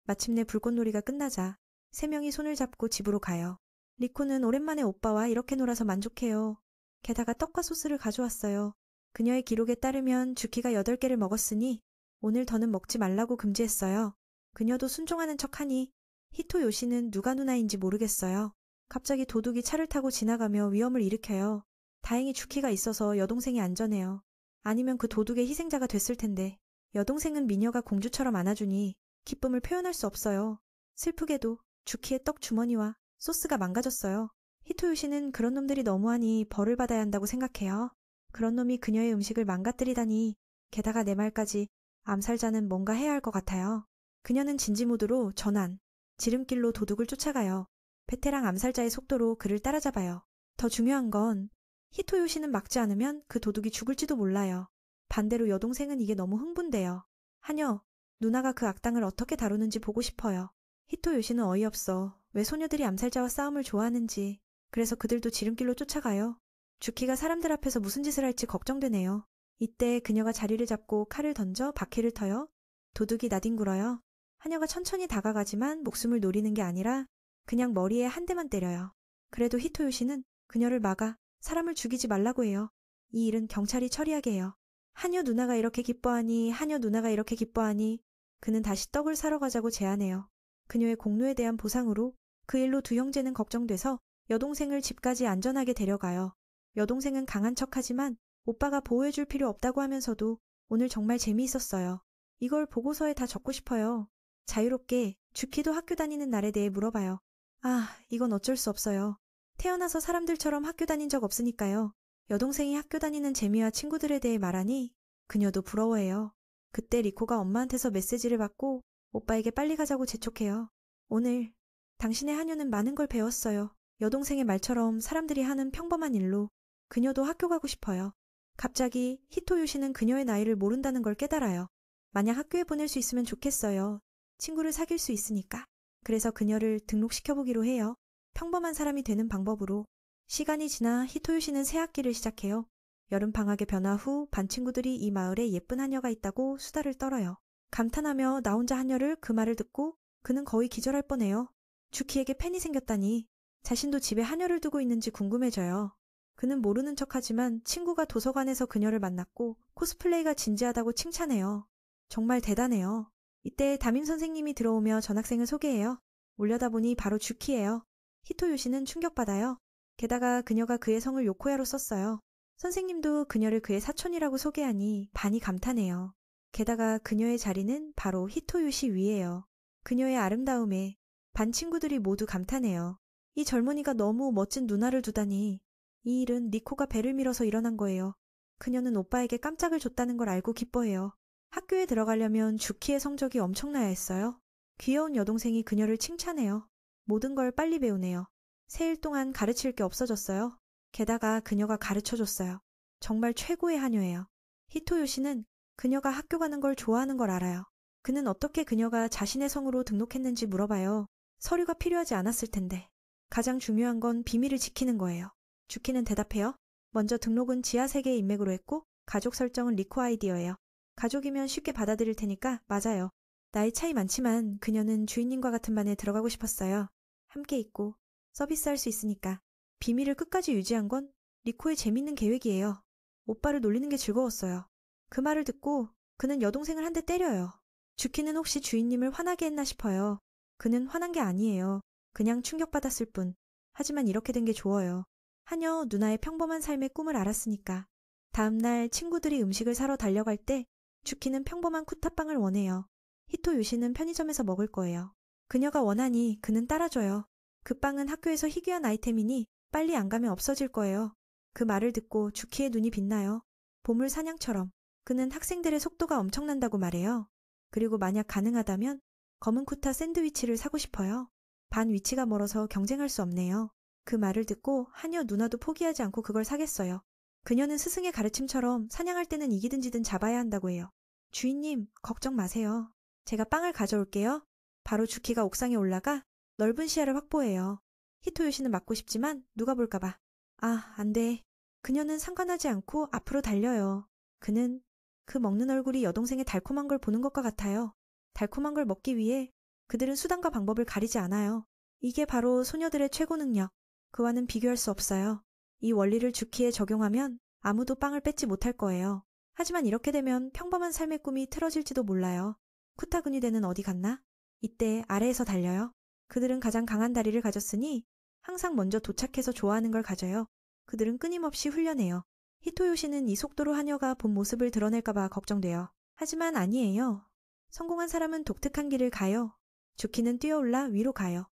마침내 불꽃놀이가 끝나자 3명이 손을 잡고 집으로 가요. 리코는 오랜만에 오빠와 이렇게 놀아서 만족해요. 게다가 떡과 소스를 가져왔어요. 그녀의 기록에 따르면 주키가 8개를 먹었으니 오늘 더는 먹지 말라고 금지했어요. 그녀도 순종하는 척하니 히토요시는 누가 누나인지 모르겠어요. 갑자기 도둑이 차를 타고 지나가며 위험을 일으켜요. 다행히 주키가 있어서 여동생이 안전해요. 아니면 그 도둑의 희생자가 됐을 텐데 여동생은 미녀가 공주처럼 안아주니 기쁨을 표현할 수 없어요. 슬프게도 주키의 떡 주머니와 소스가 망가졌어요. 히토요시는 그런 놈들이 너무하니 벌을 받아야 한다고 생각해요. 그런 놈이 그녀의 음식을 망가뜨리다니 게다가 내 말까지 암살자는 뭔가 해야 할 것 같아요. 그녀는 진지 모드로 전환, 지름길로 도둑을 쫓아가요. 베테랑 암살자의 속도로 그를 따라잡아요. 더 중요한 건 히토요시는 막지 않으면 그 도둑이 죽을지도 몰라요. 반대로 여동생은 이게 너무 흥분돼요. 하녀, 누나가 그 악당을 어떻게 다루는지 보고 싶어요. 히토요시는 어이없어. 왜 소녀들이 암살자와 싸움을 좋아하는지. 그래서 그들도 지름길로 쫓아가요. 주키가 사람들 앞에서 무슨 짓을 할지 걱정되네요. 이때 그녀가 자리를 잡고 칼을 던져 바퀴를 터요. 도둑이 나뒹굴어요. 하녀가 천천히 다가가지만 목숨을 노리는 게 아니라 그냥 머리에 한 대만 때려요. 그래도 히토요시는 그녀를 막아 사람을 죽이지 말라고 해요. 이 일은 경찰이 처리하게 해요. 하녀 누나가 이렇게 기뻐하니, 하녀 누나가 이렇게 기뻐하니 그는 다시 떡을 사러 가자고 제안해요. 그녀의 공로에 대한 보상으로 그 일로 두 형제는 걱정돼서 여동생을 집까지 안전하게 데려가요. 여동생은 강한 척하지만 오빠가 보호해줄 필요 없다고 하면서도 오늘 정말 재미있었어요. 이걸 보고서에 다 적고 싶어요. 자유롭게 주키도 학교 다니는 날에 대해 물어봐요. 아, 이건 어쩔 수 없어요. 태어나서 사람들처럼 학교 다닌 적 없으니까요. 여동생이 학교 다니는 재미와 친구들에 대해 말하니 그녀도 부러워해요. 그때 리코가 엄마한테서 메시지를 받고 오빠에게 빨리 가자고 재촉해요. 오늘 당신의 하녀는 많은 걸 배웠어요. 여동생의 말처럼 사람들이 하는 평범한 일로 그녀도 학교 가고 싶어요. 갑자기 히토요시는 그녀의 나이를 모른다는 걸 깨달아요. 만약 학교에 보낼 수 있으면 좋겠어요. 친구를 사귈 수 있으니까. 그래서 그녀를 등록시켜보기로 해요. 평범한 사람이 되는 방법으로. 시간이 지나 히토요시는 새 학기를 시작해요. 여름방학의 변화 후 반 친구들이 이 마을에 예쁜 하녀가 있다고 수다를 떨어요. 감탄하며 나 혼자 하녀를 그 말을 듣고 그는 거의 기절할 뻔해요. 주키에게 팬이 생겼다니 자신도 집에 하녀를 두고 있는지 궁금해져요. 그는 모르는 척하지만 친구가 도서관에서 그녀를 만났고 코스플레이가 진지하다고 칭찬해요. 정말 대단해요. 이때 담임 선생님이 들어오며 전학생을 소개해요. 올려다보니 바로 주키예요. 히토요시는 충격받아요. 게다가 그녀가 그의 성을 요코야로 썼어요. 선생님도 그녀를 그의 사촌이라고 소개하니 반이 감탄해요. 게다가 그녀의 자리는 바로 히토요시 위예요. 그녀의 아름다움에 반 친구들이 모두 감탄해요. 이 젊은이가 너무 멋진 누나를 두다니. 이 일은 리코가 배를 밀어서 일어난 거예요. 그녀는 오빠에게 깜짝을 줬다는 걸 알고 기뻐해요. 학교에 들어가려면 주키의 성적이 엄청나야 했어요. 귀여운 여동생이 그녀를 칭찬해요. 모든 걸 빨리 배우네요. 세 일 동안 가르칠 게 없어졌어요. 게다가 그녀가 가르쳐줬어요. 정말 최고의 하녀예요. 히토요시는 그녀가 학교 가는 걸 좋아하는 걸 알아요. 그는 어떻게 그녀가 자신의 성으로 등록했는지 물어봐요. 서류가 필요하지 않았을 텐데. 가장 중요한 건 비밀을 지키는 거예요. 주키는 대답해요. 먼저 등록은 지하 세계의 인맥으로 했고 가족 설정은 리코 아이디어예요. 가족이면 쉽게 받아들일 테니까 맞아요. 나이 차이 많지만 그녀는 주인님과 같은 반에 들어가고 싶었어요. 함께 있고 서비스할 수 있으니까. 비밀을 끝까지 유지한 건 리코의 재밌는 계획이에요. 오빠를 놀리는 게 즐거웠어요. 그 말을 듣고 그는 여동생을 한 대 때려요. 주키는 혹시 주인님을 화나게 했나 싶어요. 그는 화난 게 아니에요. 그냥 충격받았을 뿐. 하지만 이렇게 된 게 좋아요. 하녀 누나의 평범한 삶의 꿈을 알았으니까. 다음날 친구들이 음식을 사러 달려갈 때 주키는 평범한 쿠타빵을 원해요. 히토요시는 편의점에서 먹을 거예요. 그녀가 원하니 그는 따라줘요. 그 빵은 학교에서 희귀한 아이템이니 빨리 안 가면 없어질 거예요. 그 말을 듣고 주키의 눈이 빛나요. 보물 사냥처럼. 그는 학생들의 속도가 엄청난다고 말해요. 그리고 만약 가능하다면 검은 쿠타 샌드위치를 사고 싶어요. 반 위치가 멀어서 경쟁할 수 없네요. 그 말을 듣고 하녀 누나도 포기하지 않고 그걸 사겠어요. 그녀는 스승의 가르침처럼 사냥할 때는 이기든 지든 잡아야 한다고 해요. 주인님, 걱정 마세요. 제가 빵을 가져올게요. 바로 주키가 옥상에 올라가 넓은 시야를 확보해요. 히토요시는 맞고 싶지만 누가 볼까봐. 아, 안 돼. 그녀는 상관하지 않고 앞으로 달려요. 그는 그 먹는 얼굴이 여동생의 달콤한 걸 보는 것과 같아요. 달콤한 걸 먹기 위해 그들은 수단과 방법을 가리지 않아요. 이게 바로 소녀들의 최고 능력. 그와는 비교할 수 없어요. 이 원리를 주키에 적용하면 아무도 빵을 뺏지 못할 거예요. 하지만 이렇게 되면 평범한 삶의 꿈이 틀어질지도 몰라요. 쿠타그니대는 어디 갔나? 이때 아래에서 달려요. 그들은 가장 강한 다리를 가졌으니 항상 먼저 도착해서 좋아하는 걸 가져요. 그들은 끊임없이 훈련해요. 히토요시는 이 속도로 하녀가 본 모습을 드러낼까봐 걱정돼요. 하지만 아니에요. 성공한 사람은 독특한 길을 가요. 주키는 뛰어올라 위로 가요.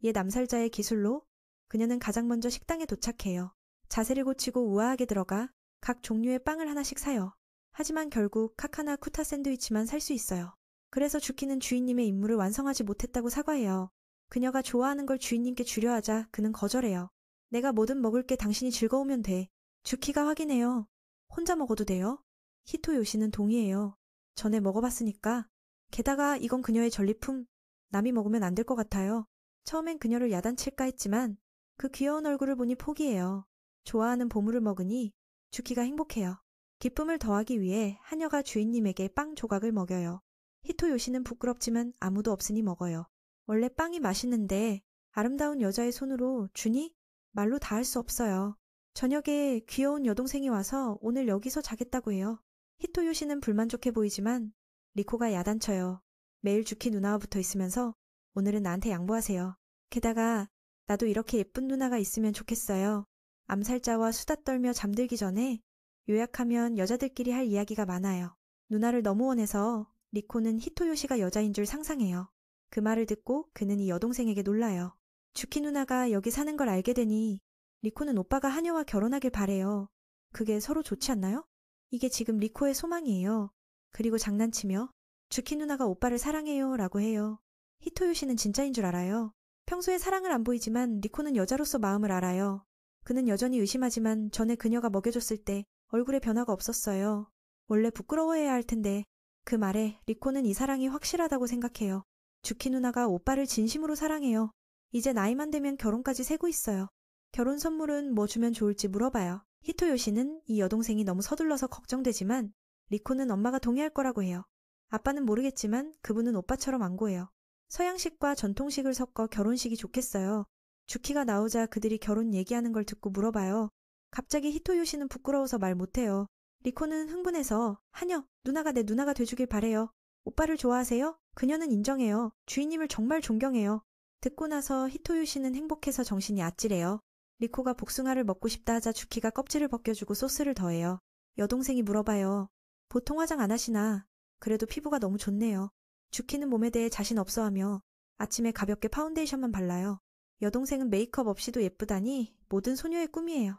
옛 암살자의 기술로 그녀는 가장 먼저 식당에 도착해요. 자세를 고치고 우아하게 들어가 각 종류의 빵을 하나씩 사요. 하지만 결국 카카나 쿠타 샌드위치만 살 수 있어요. 그래서 주키는 주인님의 임무를 완성하지 못했다고 사과해요. 그녀가 좋아하는 걸 주인님께 주려 하자 그는 거절해요. 내가 뭐든 먹을게 당신이 즐거우면 돼. 주키가 확인해요. 혼자 먹어도 돼요? 히토요시는 동의해요. 전에 먹어봤으니까. 게다가 이건 그녀의 전리품. 남이 먹으면 안 될 것 같아요. 처음엔 그녀를 야단칠까 했지만 그 귀여운 얼굴을 보니 포기해요. 좋아하는 보물을 먹으니 주키가 행복해요. 기쁨을 더하기 위해 하녀가 주인님에게 빵 조각을 먹여요. 히토요시는 부끄럽지만 아무도 없으니 먹어요. 원래 빵이 맛있는데 아름다운 여자의 손으로 주니? 말로 다 할 수 없어요. 저녁에 귀여운 여동생이 와서 오늘 여기서 자겠다고 해요. 히토요시는 불만족해 보이지만 리코가 야단쳐요. 매일 주키 누나와 붙어 있으면서 오늘은 나한테 양보하세요. 게다가 나도 이렇게 예쁜 누나가 있으면 좋겠어요. 암살자와 수다 떨며 잠들기 전에 요약하면 여자들끼리 할 이야기가 많아요. 누나를 너무 원해서 리코는 히토요시가 여자인 줄 상상해요. 그 말을 듣고 그는 이 여동생에게 놀라요. 주키 누나가 여기 사는 걸 알게 되니 리코는 오빠가 하녀와 결혼하길 바래요. 그게 서로 좋지 않나요? 이게 지금 리코의 소망이에요. 그리고 장난치며 주키 누나가 오빠를 사랑해요 라고 해요. 히토요시는 진짜인 줄 알아요. 평소에 사랑을 안 보이지만 리코는 여자로서 마음을 알아요. 그는 여전히 의심하지만 전에 그녀가 먹여줬을 때 얼굴에 변화가 없었어요. 원래 부끄러워해야 할 텐데 그 말에 리코는 이 사랑이 확실하다고 생각해요. 주키 누나가 오빠를 진심으로 사랑해요. 이제 나이만 되면 결혼까지 세고 있어요. 결혼 선물은 뭐 주면 좋을지 물어봐요. 히토요시는 이 여동생이 너무 서둘러서 걱정되지만 리코는 엄마가 동의할 거라고 해요. 아빠는 모르겠지만 그분은 오빠처럼 완고해요. 서양식과 전통식을 섞어 결혼식이 좋겠어요. 주키가 나오자 그들이 결혼 얘기하는 걸 듣고 물어봐요. 갑자기 히토요시는 부끄러워서 말 못해요. 리코는 흥분해서 하녀, 누나가 내 누나가 돼주길 바래요. 오빠를 좋아하세요? 그녀는 인정해요. 주인님을 정말 존경해요. 듣고 나서 히토요시는 행복해서 정신이 아찔해요. 리코가 복숭아를 먹고 싶다 하자 주키가 껍질을 벗겨주고 소스를 더해요. 여동생이 물어봐요. 보통 화장 안 하시나? 그래도 피부가 너무 좋네요. 주키는 몸에 대해 자신 없어하며 아침에 가볍게 파운데이션만 발라요. 여동생은 메이크업 없이도 예쁘다니 모든 소녀의 꿈이에요.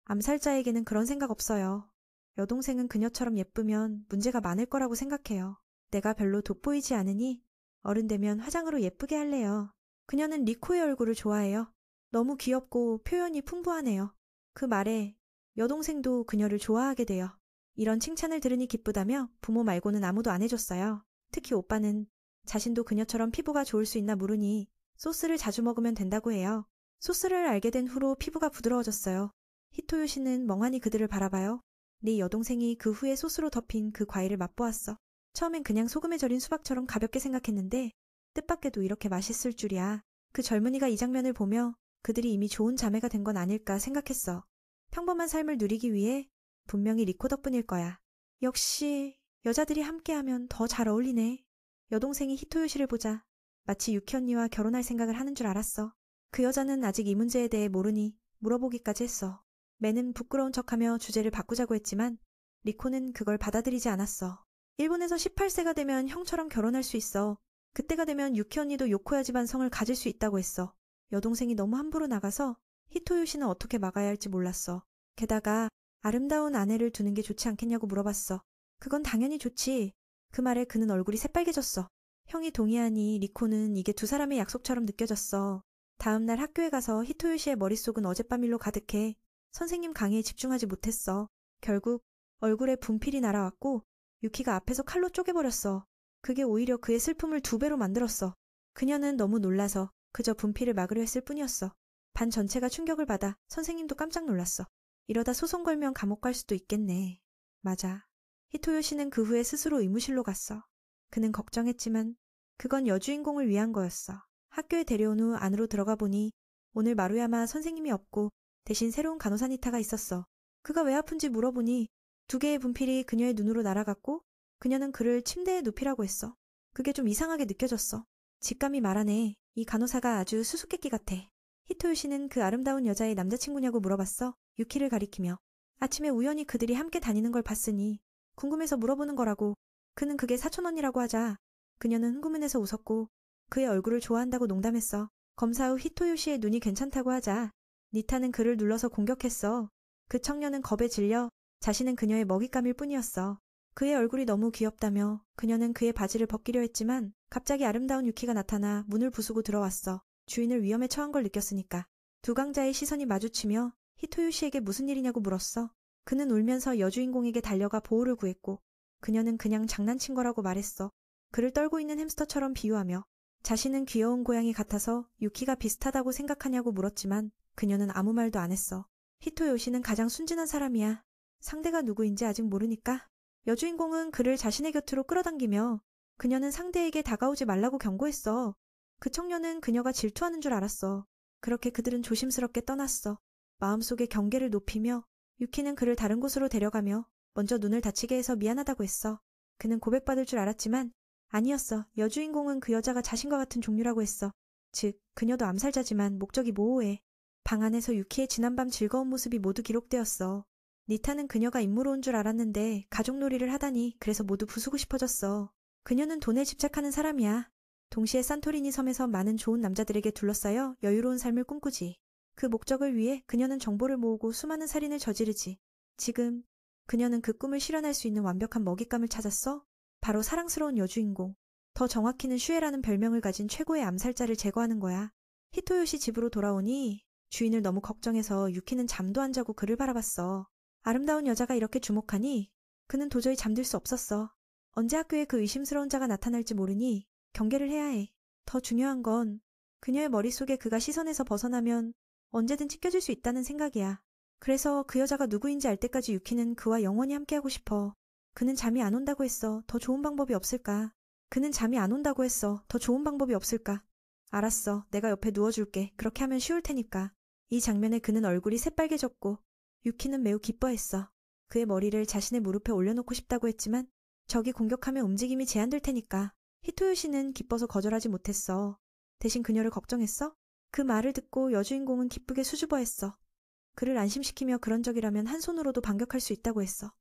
암살자에게는 그런 생각 없어요. 여동생은 그녀처럼 예쁘면 문제가 많을 거라고 생각해요. 내가 별로 돋보이지 않으니 어른 되면 화장으로 예쁘게 할래요. 그녀는 리코의 얼굴을 좋아해요. 너무 귀엽고 표현이 풍부하네요. 그 말에 여동생도 그녀를 좋아하게 돼요. 이런 칭찬을 들으니 기쁘다며 부모 말고는 아무도 안 해줬어요. 특히 오빠는 자신도 그녀처럼 피부가 좋을 수 있나 물으니 소스를 자주 먹으면 된다고 해요. 소스를 알게 된 후로 피부가 부드러워졌어요. 히토요시는 멍하니 그들을 바라봐요. 네 여동생이 그 후에 소스로 덮인 그 과일을 맛보았어. 처음엔 그냥 소금에 절인 수박처럼 가볍게 생각했는데 뜻밖에도 이렇게 맛있을 줄이야. 그 젊은이가 이 장면을 보며 그들이 이미 좋은 자매가 된 건 아닐까 생각했어. 평범한 삶을 누리기 위해 분명히 리코 덕분일 거야. 역시 여자들이 함께하면 더 잘 어울리네. 여동생이 히토요시를 보자 마치 유키 언니와 결혼할 생각을 하는 줄 알았어. 그 여자는 아직 이 문제에 대해 모르니 물어보기까지 했어. 매는 부끄러운 척하며 주제를 바꾸자고 했지만 리코는 그걸 받아들이지 않았어. 일본에서 18세가 되면 형처럼 결혼할 수 있어. 그때가 되면 유키 언니도 요코야 집안 성을 가질 수 있다고 했어. 여동생이 너무 함부로 나가서 히토요시는 어떻게 막아야 할지 몰랐어. 게다가 아름다운 아내를 두는 게 좋지 않겠냐고 물어봤어. 그건 당연히 좋지. 그 말에 그는 얼굴이 새빨개졌어. 형이 동의하니 리코는 이게 두 사람의 약속처럼 느껴졌어. 다음 날 학교에 가서 히토요시의 머릿속은 어젯밤 일로 가득해 선생님 강의에 집중하지 못했어. 결국 얼굴에 분필이 날아왔고 유키가 앞에서 칼로 쪼개버렸어. 그게 오히려 그의 슬픔을 2배로 만들었어. 그녀는 너무 놀라서 그저 분필을 막으려 했을 뿐이었어. 반 전체가 충격을 받아 선생님도 깜짝 놀랐어. 이러다 소송 걸면 감옥 갈 수도 있겠네. 맞아. 히토요시는 그 후에 스스로 의무실로 갔어. 그는 걱정했지만 그건 여주인공을 위한 거였어. 학교에 데려온 후 안으로 들어가 보니 오늘 마루야마 선생님이 없고 대신 새로운 간호사 니타가 있었어. 그가 왜 아픈지 물어보니 2개의 분필이 그녀의 눈으로 날아갔고 그녀는 그를 침대에 눕히라고 했어. 그게 좀 이상하게 느껴졌어. 직감이 말하네. 이 간호사가 아주 수수께끼 같아. 히토요시는 그 아름다운 여자의 남자친구냐고 물어봤어. 유키를 가리키며. 아침에 우연히 그들이 함께 다니는 걸 봤으니 궁금해서 물어보는 거라고. 그는 그게 사촌 언니라고 하자 그녀는 흥분해서 웃었고 그의 얼굴을 좋아한다고 농담했어. 검사 후 히토요시의 눈이 괜찮다고 하자 니타는 그를 눌러서 공격했어. 그 청년은 겁에 질려 자신은 그녀의 먹잇감일 뿐이었어. 그의 얼굴이 너무 귀엽다며 그녀는 그의 바지를 벗기려 했지만 갑자기 아름다운 유키가 나타나 문을 부수고 들어왔어. 주인을 위험에 처한 걸 느꼈으니까. 두 강자의 시선이 마주치며 히토요시에게 무슨 일이냐고 물었어. 그는 울면서 여주인공에게 달려가 보호를 구했고 그녀는 그냥 장난친 거라고 말했어. 그를 떨고 있는 햄스터처럼 비유하며 자신은 귀여운 고양이 같아서 유키가 비슷하다고 생각하냐고 물었지만 그녀는 아무 말도 안 했어. 히토요시는 가장 순진한 사람이야. 상대가 누구인지 아직 모르니까. 여주인공은 그를 자신의 곁으로 끌어당기며 그녀는 상대에게 다가오지 말라고 경고했어. 그 청년은 그녀가 질투하는 줄 알았어. 그렇게 그들은 조심스럽게 떠났어. 마음속에 경계를 높이며 유키는 그를 다른 곳으로 데려가며 먼저 눈을 다치게 해서 미안하다고 했어. 그는 고백받을 줄 알았지만 아니었어. 여주인공은 그 여자가 자신과 같은 종류라고 했어. 즉, 그녀도 암살자지만 목적이 모호해. 방 안에서 유키의 지난밤 즐거운 모습이 모두 기록되었어. 니타는 그녀가 임무로 온 줄 알았는데 가족놀이를 하다니 그래서 모두 부수고 싶어졌어. 그녀는 돈에 집착하는 사람이야. 동시에 산토리니 섬에서 많은 좋은 남자들에게 둘러싸여 여유로운 삶을 꿈꾸지. 그 목적을 위해 그녀는 정보를 모으고 수많은 살인을 저지르지. 지금 그녀는 그 꿈을 실현할 수 있는 완벽한 먹잇감을 찾았어. 바로 사랑스러운 여주인공. 더 정확히는 슈에라는 별명을 가진 최고의 암살자를 제거하는 거야. 히토요시 집으로 돌아오니 주인을 너무 걱정해서 유키는 잠도 안 자고 그를 바라봤어. 아름다운 여자가 이렇게 주목하니 그는 도저히 잠들 수 없었어. 언제 학교에 그 의심스러운 자가 나타날지 모르니 경계를 해야 해. 더 중요한 건 그녀의 머릿속에 그가 시선에서 벗어나면 언제든 찢겨질 수 있다는 생각이야. 그래서 그 여자가 누구인지 알 때까지 유키는 그와 영원히 함께하고 싶어. 그는 잠이 안 온다고 했어. 더 좋은 방법이 없을까? 그는 잠이 안 온다고 했어. 더 좋은 방법이 없을까? 알았어. 내가 옆에 누워줄게. 그렇게 하면 쉬울 테니까. 이 장면에 그는 얼굴이 새빨개졌고 유키는 매우 기뻐했어. 그의 머리를 자신의 무릎에 올려놓고 싶다고 했지만 적이 공격하면 움직임이 제한될 테니까. 히토요시는 기뻐서 거절하지 못했어. 대신 그녀를 걱정했어? 그 말을 듣고 여주인공은 기쁘게 수줍어했어. 그를 안심시키며 그런 적이라면 한 손으로도 반격할 수 있다고 했어.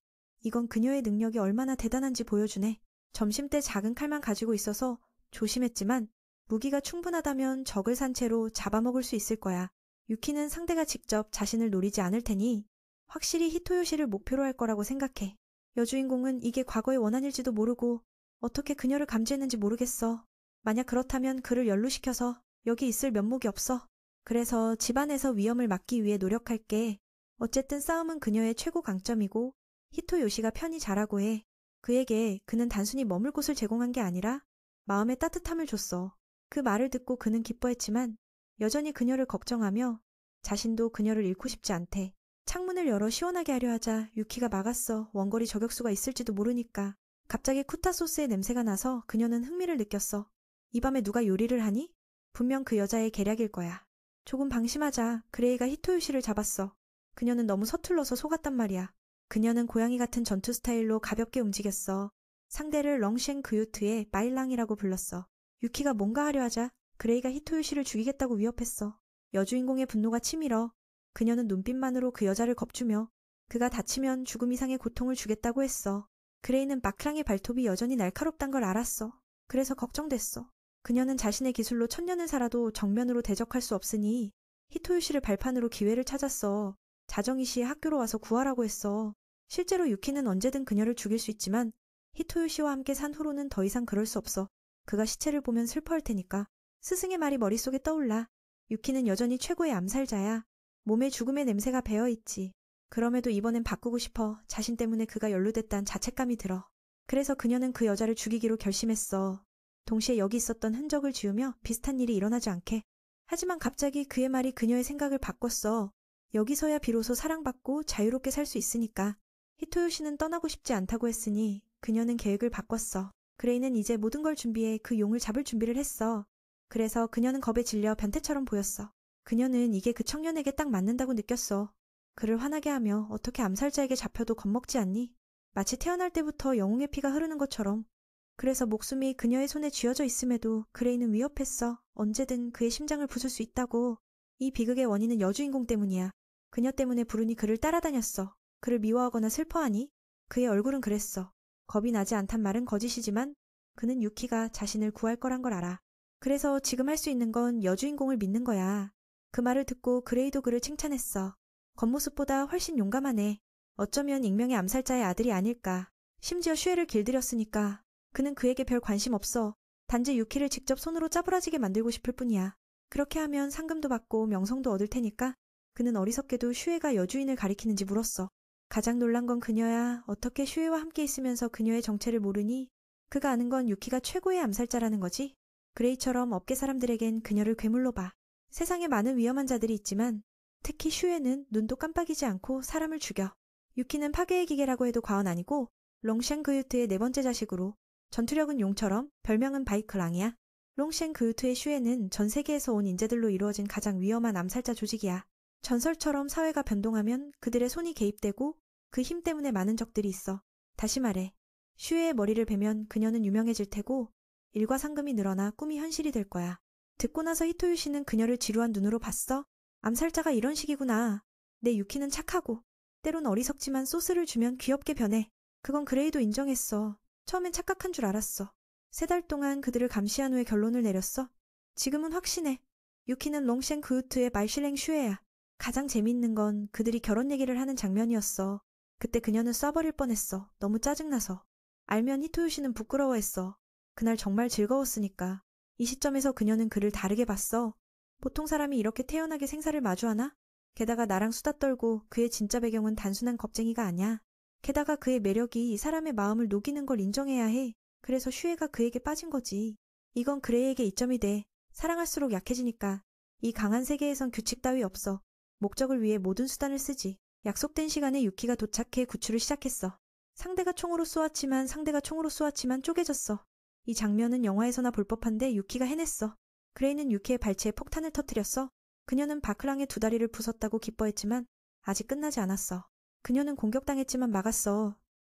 이건 그녀의 능력이 얼마나 대단한지 보여주네. 점심때 작은 칼만 가지고 있어서 조심했지만 무기가 충분하다면 적을 산 채로 잡아먹을 수 있을 거야. 유키는 상대가 직접 자신을 노리지 않을 테니 확실히 히토요시를 목표로 할 거라고 생각해. 여주인공은 이게 과거의 원한일지도 모르고 어떻게 그녀를 감지했는지 모르겠어. 만약 그렇다면 그를 연루시켜서 여기 있을 면목이 없어. 그래서 집안에서 위험을 막기 위해 노력할게. 어쨌든 싸움은 그녀의 최고 강점이고 히토요시가 편히 잘하고 해. 그에게 그는 단순히 머물 곳을 제공한 게 아니라 마음의 따뜻함을 줬어. 그 말을 듣고 그는 기뻐했지만 여전히 그녀를 걱정하며 자신도 그녀를 잃고 싶지 않대. 창문을 열어 시원하게 하려 하자 유키가 막았어. 원거리 저격수가 있을지도 모르니까. 갑자기 쿠타 소스의 냄새가 나서 그녀는 흥미를 느꼈어. 이 밤에 누가 요리를 하니? 분명 그 여자의 계략일 거야. 조금 방심하자 그레이가 히토요시를 잡았어. 그녀는 너무 서툴러서 속았단 말이야. 그녀는 고양이 같은 전투 스타일로 가볍게 움직였어. 상대를 렁쉔 그유트의 마일랑이라고 불렀어. 유키가 뭔가 하려 하자 그레이가 히토요시를 죽이겠다고 위협했어. 여주인공의 분노가 치밀어. 그녀는 눈빛만으로 그 여자를 겁주며 그가 다치면 죽음 이상의 고통을 주겠다고 했어. 그레이는 마크랑의 발톱이 여전히 날카롭단 걸 알았어. 그래서 걱정됐어. 그녀는 자신의 기술로 천년을 살아도 정면으로 대적할 수 없으니 히토요시를 발판으로 기회를 찾았어. 자정이 시에 학교로 와서 구하라고 했어. 실제로 유키는 언제든 그녀를 죽일 수 있지만 히토요시와 함께 산 후로는 더 이상 그럴 수 없어. 그가 시체를 보면 슬퍼할 테니까. 스승의 말이 머릿속에 떠올라. 유키는 여전히 최고의 암살자야. 몸에 죽음의 냄새가 배어있지. 그럼에도 이번엔 바꾸고 싶어. 자신 때문에 그가 연루됐단 자책감이 들어. 그래서 그녀는 그 여자를 죽이기로 결심했어. 동시에 여기 있었던 흔적을 지우며 비슷한 일이 일어나지 않게. 하지만 갑자기 그의 말이 그녀의 생각을 바꿨어. 여기서야 비로소 사랑받고 자유롭게 살 수 있으니까. 히토요시는 떠나고 싶지 않다고 했으니 그녀는 계획을 바꿨어. 그레이는 이제 모든 걸 준비해 그 용을 잡을 준비를 했어. 그래서 그녀는 겁에 질려 변태처럼 보였어. 그녀는 이게 그 청년에게 딱 맞는다고 느꼈어. 그를 화나게 하며 어떻게 암살자에게 잡혀도 겁먹지 않니? 마치 태어날 때부터 영웅의 피가 흐르는 것처럼. 그래서 목숨이 그녀의 손에 쥐어져 있음에도 그레이는 위협했어. 언제든 그의 심장을 부술 수 있다고. 이 비극의 원인은 여주인공 때문이야. 그녀 때문에 부르니 그를 따라다녔어. 그를 미워하거나 슬퍼하니? 그의 얼굴은 그랬어. 겁이 나지 않단 말은 거짓이지만 그는 유키가 자신을 구할 거란 걸 알아. 그래서 지금 할 수 있는 건 여주인공을 믿는 거야. 그 말을 듣고 그레이도 그를 칭찬했어. 겉모습보다 훨씬 용감하네. 어쩌면 익명의 암살자의 아들이 아닐까. 심지어 슈에를 길들였으니까. 그는 그에게 별 관심 없어. 단지 유키를 직접 손으로 짜부라지게 만들고 싶을 뿐이야. 그렇게 하면 상금도 받고 명성도 얻을 테니까. 그는 어리석게도 슈에가 여주인을 가리키는지 물었어. 가장 놀란 건 그녀야. 어떻게 슈에와 함께 있으면서 그녀의 정체를 모르니? 그가 아는 건 유키가 최고의 암살자라는 거지. 그레이처럼 업계 사람들에겐 그녀를 괴물로 봐. 세상에 많은 위험한 자들이 있지만 특히 슈에는 눈도 깜빡이지 않고 사람을 죽여. 유키는 파괴의 기계라고 해도 과언 아니고 롱샹그유트의 네 번째 자식으로 전투력은 용처럼 별명은 바이크랑이야. 롱셴 그우트의 슈에는 전 세계에서 온 인재들로 이루어진 가장 위험한 암살자 조직이야. 전설처럼 사회가 변동하면 그들의 손이 개입되고 그 힘 때문에 많은 적들이 있어. 다시 말해, 슈에의 머리를 베면 그녀는 유명해질 테고 일과 상금이 늘어나 꿈이 현실이 될 거야. 듣고 나서 히토유 씨는 그녀를 지루한 눈으로 봤어. 암살자가 이런 식이구나. 내 유키는 착하고 때론 어리석지만 소스를 주면 귀엽게 변해. 그건 그레이도 인정했어. 처음엔 착각한 줄 알았어. 3달 동안 그들을 감시한 후에 결론을 내렸어. 지금은 확신해. 유키는 롱셴 그우트의 말실행 슈에야. 가장 재미있는 건 그들이 결혼 얘기를 하는 장면이었어. 그때 그녀는 쏴버릴 뻔했어. 너무 짜증나서. 알면 히토유 씨는 부끄러워했어. 그날 정말 즐거웠으니까. 이 시점에서 그녀는 그를 다르게 봤어. 보통 사람이 이렇게 태연하게 생사를 마주하나? 게다가 나랑 수다 떨고 그의 진짜 배경은 단순한 겁쟁이가 아니야. 게다가 그의 매력이 사람의 마음을 녹이는 걸 인정해야 해. 그래서 슈에가 그에게 빠진 거지. 이건 그레이에게 이점이 돼. 사랑할수록 약해지니까. 이 강한 세계에선 규칙 따위 없어. 목적을 위해 모든 수단을 쓰지. 약속된 시간에 유키가 도착해 구출을 시작했어. 상대가 총으로 쏘았지만 쪼개졌어. 이 장면은 영화에서나 볼 법한데 유키가 해냈어. 그레이는 유키의 발치에 폭탄을 터뜨렸어. 그녀는 바크랑의 2다리를 부쉈다고 기뻐했지만 아직 끝나지 않았어. 그녀는 공격당했지만 막았어.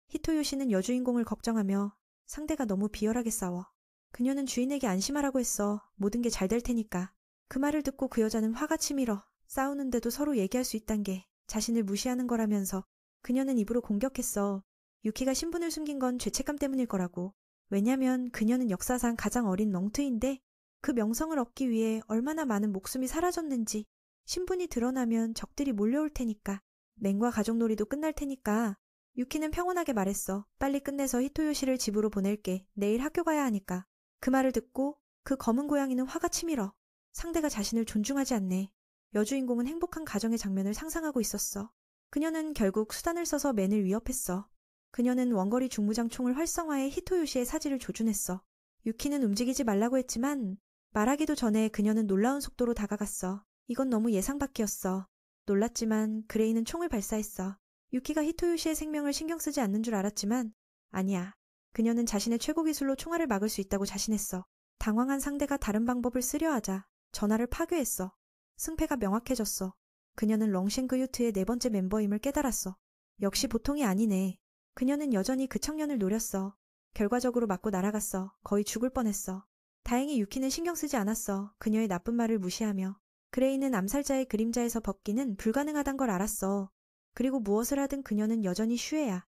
히토요 씨는 여주인공을 걱정하며 상대가 너무 비열하게 싸워. 그녀는 주인에게 안심하라고 했어. 모든 게 잘 될 테니까. 그 말을 듣고 그 여자는 화가 치밀어. 싸우는데도 서로 얘기할 수 있단 게 자신을 무시하는 거라면서 그녀는 입으로 공격했어. 유키가 신분을 숨긴 건 죄책감 때문일 거라고. 왜냐면 그녀는 역사상 가장 어린 렁트인데 그 명성을 얻기 위해 얼마나 많은 목숨이 사라졌는지. 신분이 드러나면 적들이 몰려올 테니까. 맹과 가족놀이도 끝날 테니까. 유키는 평온하게 말했어. 빨리 끝내서 히토요 씨를 집으로 보낼게. 내일 학교 가야 하니까. 그 말을 듣고 그 검은 고양이는 화가 치밀어. 상대가 자신을 존중하지 않네. 여주인공은 행복한 가정의 장면을 상상하고 있었어. 그녀는 결국 수단을 써서 맨을 위협했어. 그녀는 원거리 중무장 총을 활성화해 히토요 씨의 사지를 조준했어. 유키는 움직이지 말라고 했지만 말하기도 전에 그녀는 놀라운 속도로 다가갔어. 이건 너무 예상 밖이었어. 놀랐지만 그레이는 총을 발사했어. 유키가 히토요 씨의 생명을 신경 쓰지 않는 줄 알았지만 아니야. 그녀는 자신의 최고 기술로 총알을 막을 수 있다고 자신했어. 당황한 상대가 다른 방법을 쓰려 하자 전화를 파괴했어. 승패가 명확해졌어. 그녀는 롱셴 그유트의 4번째 멤버임을 깨달았어. 역시 보통이 아니네. 그녀는 여전히 그 청년을 노렸어. 결과적으로 맞고 날아갔어. 거의 죽을 뻔했어. 다행히 유키는 신경 쓰지 않았어. 그녀의 나쁜 말을 무시하며. 그레이는 암살자의 그림자에서 벗기는 불가능하단 걸 알았어. 그리고 무엇을 하든 그녀는 여전히 슈에야.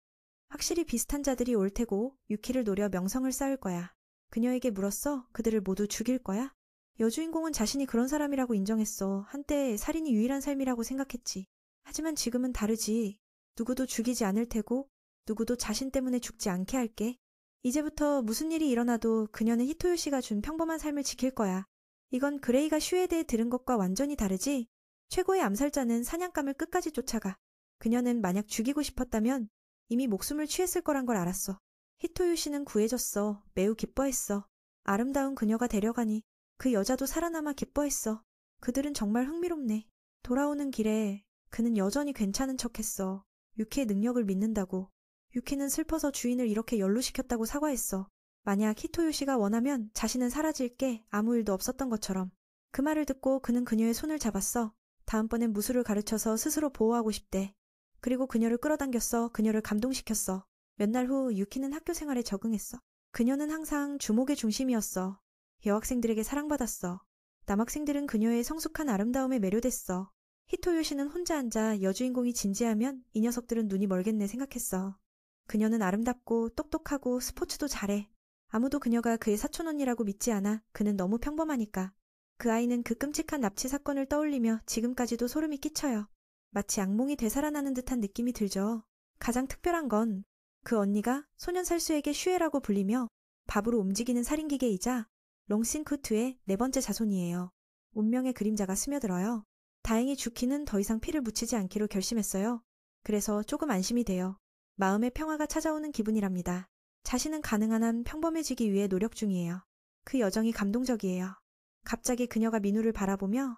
확실히 비슷한 자들이 올 테고 유키를 노려 명성을 쌓을 거야. 그녀에게 물었어. 그들을 모두 죽일 거야? 여주인공은 자신이 그런 사람이라고 인정했어. 한때 살인이 유일한 삶이라고 생각했지. 하지만 지금은 다르지. 누구도 죽이지 않을 테고 누구도 자신 때문에 죽지 않게 할게. 이제부터 무슨 일이 일어나도 그녀는 히토요 씨가 준 평범한 삶을 지킬 거야. 이건 그레이가 슈에 대해 들은 것과 완전히 다르지. 최고의 암살자는 사냥감을 끝까지 쫓아가. 그녀는 만약 죽이고 싶었다면 이미 목숨을 취했을 거란 걸 알았어. 히토요 씨는 구해졌어. 매우 기뻐했어. 아름다운 그녀가 데려가니 그 여자도 살아남아 기뻐했어. 그들은 정말 흥미롭네. 돌아오는 길에 그는 여전히 괜찮은 척했어. 유키의 능력을 믿는다고. 유키는 슬퍼서 주인을 이렇게 연루시켰다고 사과했어. 만약 히토요 씨가 원하면 자신은 사라질 게 아무 일도 없었던 것처럼. 그 말을 듣고 그는 그녀의 손을 잡았어. 다음번엔 무술을 가르쳐서 스스로 보호하고 싶대. 그리고 그녀를 끌어당겼어. 그녀를 감동시켰어. 몇 날 후 유키는 학교 생활에 적응했어. 그녀는 항상 주목의 중심이었어. 여학생들에게 사랑받았어. 남학생들은 그녀의 성숙한 아름다움에 매료됐어. 히토요 씨는 혼자 앉아 여주인공이 진지하면 이 녀석들은 눈이 멀겠네 생각했어. 그녀는 아름답고 똑똑하고 스포츠도 잘해. 아무도 그녀가 그의 사촌언니라고 믿지 않아. 그는 너무 평범하니까. 그 아이는 그 끔찍한 납치 사건을 떠올리며 지금까지도 소름이 끼쳐요. 마치 악몽이 되살아나는 듯한 느낌이 들죠. 가장 특별한 건 그 언니가 소년살수에게 슈에라고 불리며 밥으로 움직이는 살인기계이자 롱싱쿠트의 4번째 자손이에요. 운명의 그림자가 스며들어요. 다행히 주키는 더 이상 피를 묻히지 않기로 결심했어요. 그래서 조금 안심이 돼요. 마음의 평화가 찾아오는 기분이랍니다. 자신은 가능한 한 평범해지기 위해 노력 중이에요. 그 여정이 감동적이에요. 갑자기 그녀가 민우를 바라보며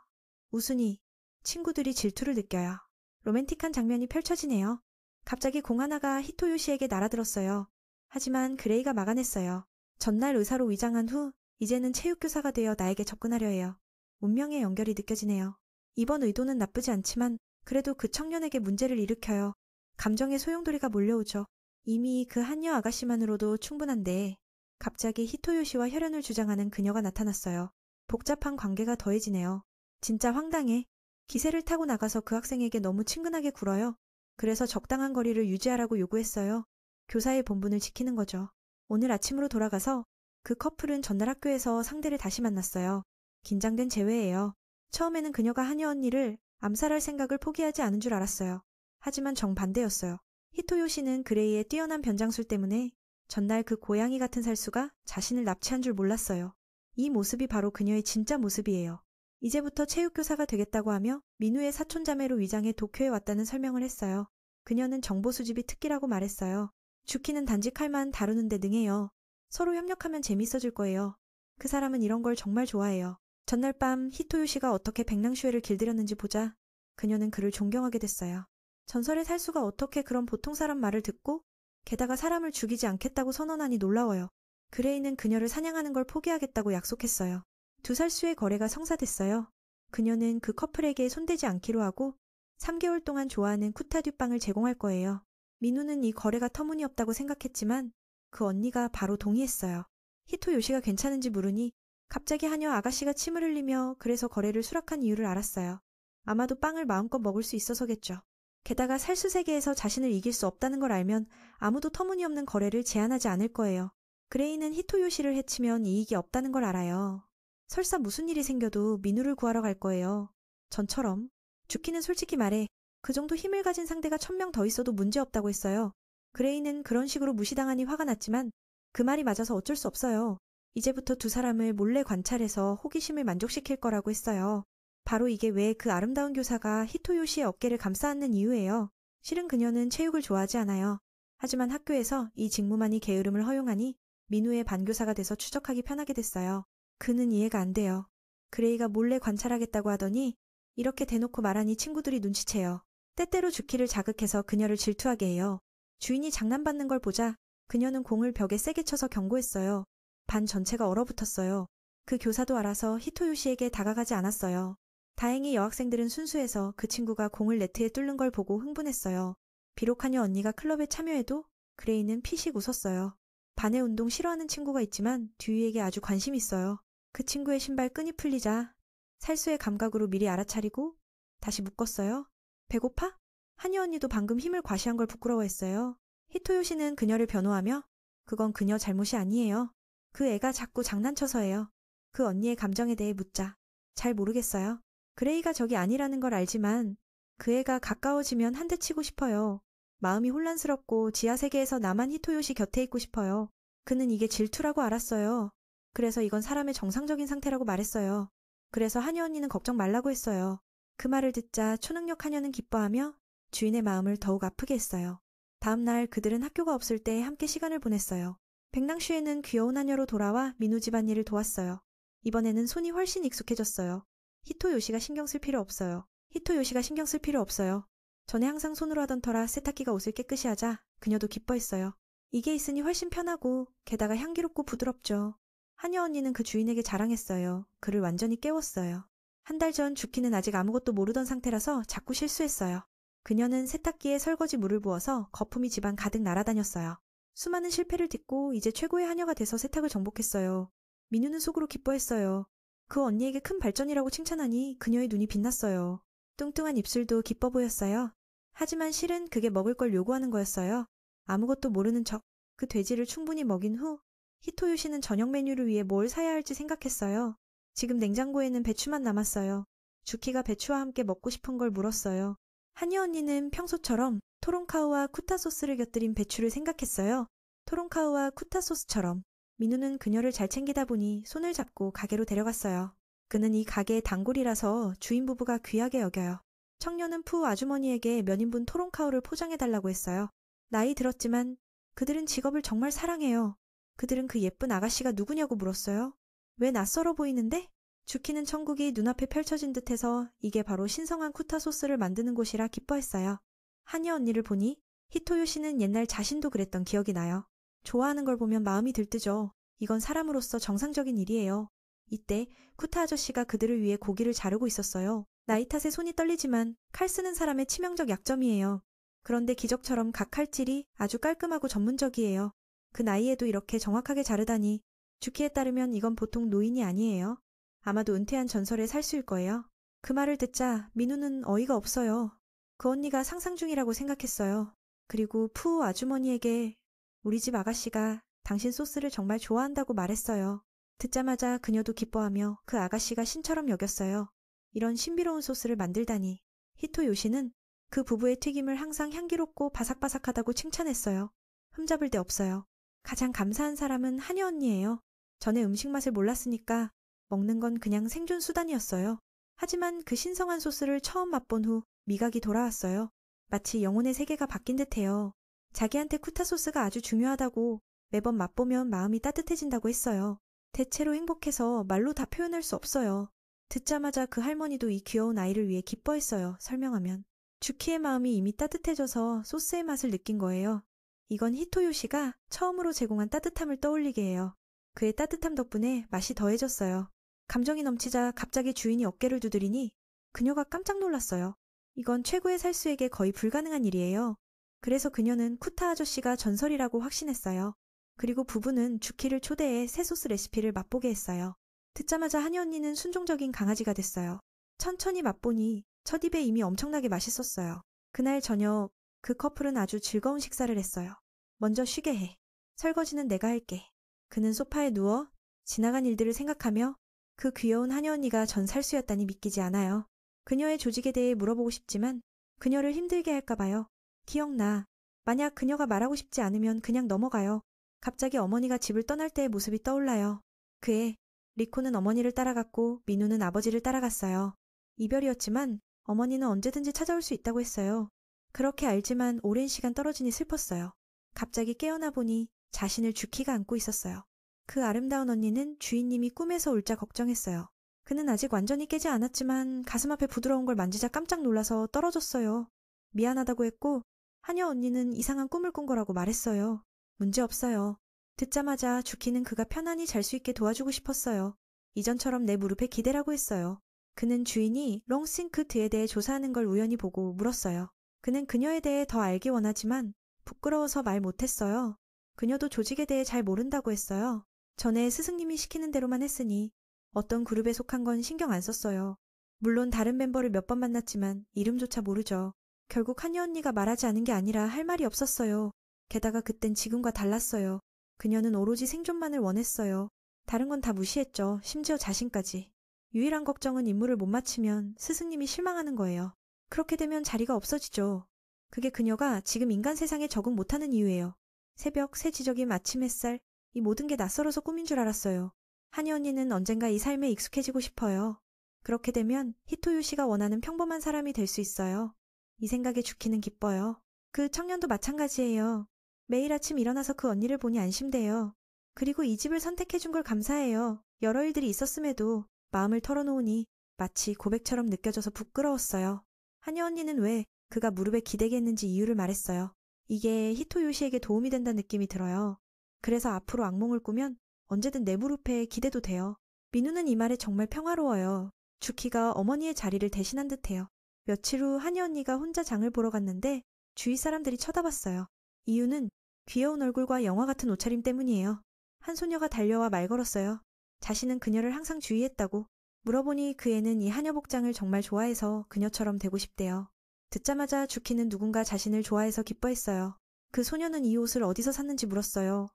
웃으니 친구들이 질투를 느껴요. 로맨틱한 장면이 펼쳐지네요. 갑자기 공 하나가 히토요 씨에게 날아들었어요. 하지만 그레이가 막아냈어요. 전날 의사로 위장한 후 이제는 체육교사가 되어 나에게 접근하려 해요. 운명의 연결이 느껴지네요. 이번 의도는 나쁘지 않지만 그래도 그 청년에게 문제를 일으켜요. 감정의 소용돌이가 몰려오죠. 이미 그 한여 아가씨만으로도 충분한데 갑자기 히토요시와 혈연을 주장하는 그녀가 나타났어요. 복잡한 관계가 더해지네요. 진짜 황당해. 기세를 타고 나가서 그 학생에게 너무 친근하게 굴어요. 그래서 적당한 거리를 유지하라고 요구했어요. 교사의 본분을 지키는 거죠. 오늘 아침으로 돌아가서 그 커플은 전날 학교에서 상대를 다시 만났어요. 긴장된 재회예요. 처음에는 그녀가 한여 언니를 암살할 생각을 포기하지 않은 줄 알았어요. 하지만 정반대였어요. 히토요시는 그레이의 뛰어난 변장술 때문에 전날 그 고양이 같은 살수가 자신을 납치한 줄 몰랐어요. 이 모습이 바로 그녀의 진짜 모습이에요. 이제부터 체육교사가 되겠다고 하며 민우의 사촌자매로 위장해 도쿄에 왔다는 설명을 했어요. 그녀는 정보 수집이 특기라고 말했어요. 주키는 단지 칼만 다루는데 능해요. 서로 협력하면 재밌어질 거예요. 그 사람은 이런 걸 정말 좋아해요. 전날 밤 히토요시가 어떻게 백랑슈에를 길들였는지 보자 그녀는 그를 존경하게 됐어요. 전설의 살수가 어떻게 그런 보통 사람 말을 듣고 게다가 사람을 죽이지 않겠다고 선언하니 놀라워요. 그레이는 그녀를 사냥하는 걸 포기하겠다고 약속했어요. 두 살수의 거래가 성사됐어요. 그녀는 그 커플에게 손대지 않기로 하고 3개월 동안 좋아하는 쿠타듀빵을 제공할 거예요. 민우는 이 거래가 터무니없다고 생각했지만 그 언니가 바로 동의했어요. 히토요시가 괜찮은지 물으니 갑자기 한여 아가씨가 침을 흘리며 그래서 거래를 수락한 이유를 알았어요. 아마도 빵을 마음껏 먹을 수 있어서겠죠. 게다가 살수 세계에서 자신을 이길 수 없다는 걸 알면 아무도 터무니없는 거래를 제안하지 않을 거예요. 그레이는 히토요시를 해치면 이익이 없다는 걸 알아요. 설사 무슨 일이 생겨도 민우를 구하러 갈 거예요. 전처럼. 주키는 솔직히 말해 그 정도 힘을 가진 상대가 1000명 더 있어도 문제없다고 했어요. 그레이는 그런 식으로 무시당하니 화가 났지만 그 말이 맞아서 어쩔 수 없어요. 이제부터 두 사람을 몰래 관찰해서 호기심을 만족시킬 거라고 했어요. 바로 이게 왜 그 아름다운 교사가 히토요시의 어깨를 감싸 안는 이유예요. 실은 그녀는 체육을 좋아하지 않아요. 하지만 학교에서 이 직무만이 게으름을 허용하니 민우의 반교사가 돼서 추적하기 편하게 됐어요. 그는 이해가 안 돼요. 그레이가 몰래 관찰하겠다고 하더니 이렇게 대놓고 말하니 친구들이 눈치채요. 때때로 주키를 자극해서 그녀를 질투하게 해요. 주인이 장난받는 걸 보자 그녀는 공을 벽에 세게 쳐서 경고했어요. 반 전체가 얼어붙었어요. 그 교사도 알아서 히토요시에게 다가가지 않았어요. 다행히 여학생들은 순수해서 그 친구가 공을 네트에 뚫는 걸 보고 흥분했어요. 비록 한여 언니가 클럽에 참여해도 그레이는 피식 웃었어요. 반의 운동 싫어하는 친구가 있지만 듀이에게 아주 관심 있어요. 그 친구의 신발 끈이 풀리자 살수의 감각으로 미리 알아차리고 다시 묶었어요. 배고파? 한여 언니도 방금 힘을 과시한 걸 부끄러워했어요. 히토요시는 그녀를 변호하며 그건 그녀 잘못이 아니에요. 그 애가 자꾸 장난쳐서예요. 그 언니의 감정에 대해 묻자. 잘 모르겠어요. 그레이가 적이 아니라는 걸 알지만 그 애가 가까워지면 한 대 치고 싶어요. 마음이 혼란스럽고 지하세계에서 나만 히토요시 곁에 있고 싶어요. 그는 이게 질투라고 알았어요. 그래서 이건 사람의 정상적인 상태라고 말했어요. 그래서 한여 언니는 걱정 말라고 했어요. 그 말을 듣자 초능력 한여는 기뻐하며 주인의 마음을 더욱 아프게 했어요. 다음 날 그들은 학교가 없을 때 함께 시간을 보냈어요. 백랑슈에는 귀여운 한여로 돌아와 민우 집안일을 도왔어요. 이번에는 손이 훨씬 익숙해졌어요. 히토요시가 신경 쓸 필요 없어요. 전에 항상 손으로 하던 터라 세탁기가 옷을 깨끗이 하자 그녀도 기뻐했어요. 이게 있으니 훨씬 편하고 게다가 향기롭고 부드럽죠. 한여 언니는 그 주인에게 자랑했어요. 그를 완전히 깨웠어요. 한 달 전 주키는 아직 아무것도 모르던 상태라서 자꾸 실수했어요. 그녀는 세탁기에 설거지 물을 부어서 거품이 집안 가득 날아다녔어요. 수많은 실패를 딛고 이제 최고의 한여가 돼서 세탁을 정복했어요. 민우는 속으로 기뻐했어요. 그 언니에게 큰 발전이라고 칭찬하니 그녀의 눈이 빛났어요. 뚱뚱한 입술도 기뻐 보였어요. 하지만 실은 그게 먹을 걸 요구하는 거였어요. 아무것도 모르는 척 그 돼지를 충분히 먹인 후 히토요시는 저녁 메뉴를 위해 뭘 사야 할지 생각했어요. 지금 냉장고에는 배추만 남았어요. 주키가 배추와 함께 먹고 싶은 걸 물었어요. 한여 언니는 평소처럼 토론카우와 쿠타 소스를 곁들인 배추를 생각했어요. 토론카우와 쿠타 소스처럼. 민우는 그녀를 잘 챙기다 보니 손을 잡고 가게로 데려갔어요. 그는 이 가게의 단골이라서 주인 부부가 귀하게 여겨요. 청년은 푸 아주머니에게 몇 인분 토론카우를 포장해달라고 했어요. 나이 들었지만 그들은 직업을 정말 사랑해요. 그들은 그 예쁜 아가씨가 누구냐고 물었어요. 왜 낯설어 보이는데? 주키는 천국이 눈앞에 펼쳐진 듯해서 이게 바로 신성한 쿠타 소스를 만드는 곳이라 기뻐했어요. 한여 언니를 보니 히토요시는 옛날 자신도 그랬던 기억이 나요. 좋아하는 걸 보면 마음이 들뜨죠. 이건 사람으로서 정상적인 일이에요. 이때 쿠타 아저씨가 그들을 위해 고기를 자르고 있었어요. 나이 탓에 손이 떨리지만 칼 쓰는 사람의 치명적 약점이에요. 그런데 기적처럼 각 칼질이 아주 깔끔하고 전문적이에요. 그 나이에도 이렇게 정확하게 자르다니. 주키에 따르면 이건 보통 노인이 아니에요. 아마도 은퇴한 전설의 살수일 거예요. 그 말을 듣자 민우는 어이가 없어요. 그 언니가 상상 중이라고 생각했어요. 그리고 푸 아주머니에게 우리 집 아가씨가 당신 소스를 정말 좋아한다고 말했어요. 듣자마자 그녀도 기뻐하며 그 아가씨가 신처럼 여겼어요. 이런 신비로운 소스를 만들다니. 히토 요시는 그 부부의 튀김을 항상 향기롭고 바삭바삭하다고 칭찬했어요. 흠잡을 데 없어요. 가장 감사한 사람은 한여 언니예요. 전에 음식 맛을 몰랐으니까 먹는 건 그냥 생존 수단이었어요. 하지만 그 신성한 소스를 처음 맛본 후 미각이 돌아왔어요. 마치 영혼의 세계가 바뀐 듯해요. 자기한테 쿠타 소스가 아주 중요하다고 매번 맛보면 마음이 따뜻해진다고 했어요. 대체로 행복해서 말로 다 표현할 수 없어요. 듣자마자 그 할머니도 이 귀여운 아이를 위해 기뻐했어요. 설명하면. 주키의 마음이 이미 따뜻해져서 소스의 맛을 느낀 거예요. 이건 히토요 씨가 처음으로 제공한 따뜻함을 떠올리게 해요. 그의 따뜻함 덕분에 맛이 더해졌어요. 감정이 넘치자 갑자기 주인이 어깨를 두드리니 그녀가 깜짝 놀랐어요. 이건 최고의 살수에게 거의 불가능한 일이에요. 그래서 그녀는 쿠타 아저씨가 전설이라고 확신했어요. 그리고 부부는 주키를 초대해 새 소스 레시피를 맛보게 했어요. 듣자마자 한여 언니는 순종적인 강아지가 됐어요. 천천히 맛보니 첫 입에 이미 엄청나게 맛있었어요. 그날 저녁 그 커플은 아주 즐거운 식사를 했어요. 먼저 쉬게 해. 설거지는 내가 할게. 그는 소파에 누워 지나간 일들을 생각하며 그 귀여운 한여 언니가 전 살수였다니 믿기지 않아요. 그녀의 조직에 대해 물어보고 싶지만 그녀를 힘들게 할까 봐요. 기억나. 만약 그녀가 말하고 싶지 않으면 그냥 넘어가요. 갑자기 어머니가 집을 떠날 때의 모습이 떠올라요. 그해 리코는 어머니를 따라갔고 민우는 아버지를 따라갔어요. 이별이었지만 어머니는 언제든지 찾아올 수 있다고 했어요. 그렇게 알지만 오랜 시간 떨어지니 슬펐어요. 갑자기 깨어나 보니 자신을 주키가 안고 있었어요. 그 아름다운 언니는 주인님이 꿈에서 올자 걱정했어요. 그는 아직 완전히 깨지 않았지만 가슴 앞에 부드러운 걸 만지자 깜짝 놀라서 떨어졌어요. 미안하다고 했고 한여 언니는 이상한 꿈을 꾼 거라고 말했어요. 문제없어요. 듣자마자 주키는 그가 편안히 잘 수 있게 도와주고 싶었어요. 이전처럼 내 무릎에 기대라고 했어요. 그는 주인이 롱싱크드에 대해 조사하는 걸 우연히 보고 물었어요. 그는 그녀에 대해 더 알기 원하지만 부끄러워서 말 못했어요. 그녀도 조직에 대해 잘 모른다고 했어요. 전에 스승님이 시키는 대로만 했으니 어떤 그룹에 속한 건 신경 안 썼어요. 물론 다른 멤버를 몇 번 만났지만 이름조차 모르죠. 결국 한여 언니가 말하지 않은 게 아니라 할 말이 없었어요. 게다가 그땐 지금과 달랐어요. 그녀는 오로지 생존만을 원했어요. 다른 건 다 무시했죠. 심지어 자신까지. 유일한 걱정은 임무를 못 마치면 스승님이 실망하는 거예요. 그렇게 되면 자리가 없어지죠. 그게 그녀가 지금 인간 세상에 적응 못하는 이유예요. 새벽, 새 지적인 아침 햇살, 이 모든 게 낯설어서 꿈인 줄 알았어요. 한여 언니는 언젠가 이 삶에 익숙해지고 싶어요. 그렇게 되면 히토유 씨가 원하는 평범한 사람이 될 수 있어요. 이 생각에 주키는 기뻐요. 그 청년도 마찬가지예요. 매일 아침 일어나서 그 언니를 보니 안심돼요. 그리고 이 집을 선택해준 걸 감사해요. 여러 일들이 있었음에도 마음을 털어놓으니 마치 고백처럼 느껴져서 부끄러웠어요. 한여 언니는 왜 그가 무릎에 기대게 했는지 이유를 말했어요. 이게 히토요 씨에게 도움이 된다는 느낌이 들어요. 그래서 앞으로 악몽을 꾸면 언제든 내 무릎에 기대도 돼요. 민우는 이 말에 정말 평화로워요. 주키가 어머니의 자리를 대신한 듯해요. 며칠 후 한여 언니가 혼자 장을 보러 갔는데 주위 사람들이 쳐다봤어요. 이유는 귀여운 얼굴과 영화 같은 옷차림 때문이에요. 한 소녀가 달려와 말 걸었어요. 자신은 그녀를 항상 주의했다고. 물어보니 그 애는 이 한여 복장을 정말 좋아해서 그녀처럼 되고 싶대요. 듣자마자 주키는 누군가 자신을 좋아해서 기뻐했어요. 그 소녀는 이 옷을 어디서 샀는지 물었어요.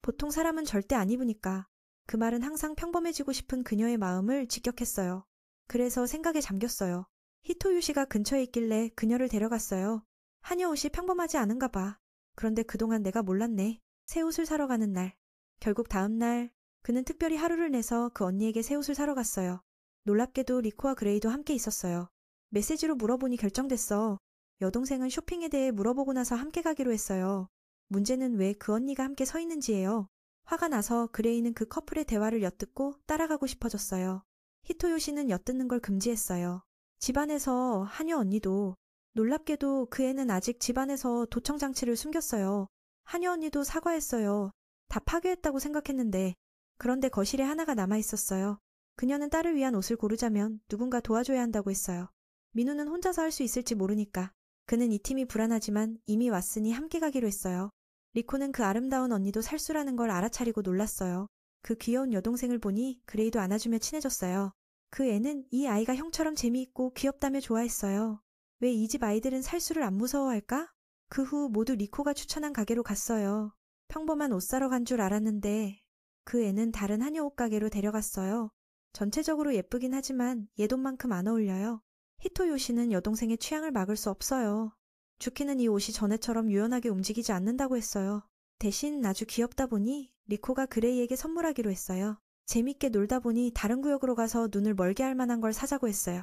보통 사람은 절대 안 입으니까. 그 말은 항상 평범해지고 싶은 그녀의 마음을 직격했어요. 그래서 생각에 잠겼어요. 히토유 씨가 근처에 있길래 그녀를 데려갔어요. 한여 옷이 평범하지 않은가 봐. 그런데 그동안 내가 몰랐네. 새 옷을 사러 가는 날. 결국 다음 날 그는 특별히 하루를 내서 그 언니에게 새 옷을 사러 갔어요. 놀랍게도 리코와 그레이도 함께 있었어요. 메시지로 물어보니 결정됐어. 여동생은 쇼핑에 대해 물어보고 나서 함께 가기로 했어요. 문제는 왜 그 언니가 함께 서 있는지예요. 화가 나서 그레이는 그 커플의 대화를 엿듣고 따라가고 싶어졌어요. 히토요 씨는 엿듣는 걸 금지했어요. 집안에서 한여 언니도 놀랍게도 그 애는 아직 집안에서 도청장치를 숨겼어요. 한여 언니도 사과했어요. 다 파괴했다고 생각했는데 그런데 거실에 하나가 남아 있었어요. 그녀는 딸을 위한 옷을 고르자면 누군가 도와줘야 한다고 했어요. 민우는 혼자서 할 수 있을지 모르니까. 그는 이 팀이 불안하지만 이미 왔으니 함께 가기로 했어요. 리코는 그 아름다운 언니도 살수라는 걸 알아차리고 놀랐어요. 그 귀여운 여동생을 보니 그레이도 안아주며 친해졌어요. 그 애는 이 아이가 형처럼 재미있고 귀엽다며 좋아했어요. 왜 이 집 아이들은 살수를 안 무서워할까? 그 후 모두 리코가 추천한 가게로 갔어요. 평범한 옷 사러 간 줄 알았는데 그 애는 다른 한여 옷 가게로 데려갔어요. 전체적으로 예쁘긴 하지만 얘 돈만큼 안 어울려요. 히토요시는 여동생의 취향을 막을 수 없어요. 주키는 이 옷이 전에처럼 유연하게 움직이지 않는다고 했어요. 대신 아주 귀엽다 보니 리코가 그레이에게 선물하기로 했어요. 재밌게 놀다 보니 다른 구역으로 가서 눈을 멀게 할 만한 걸 사자고 했어요.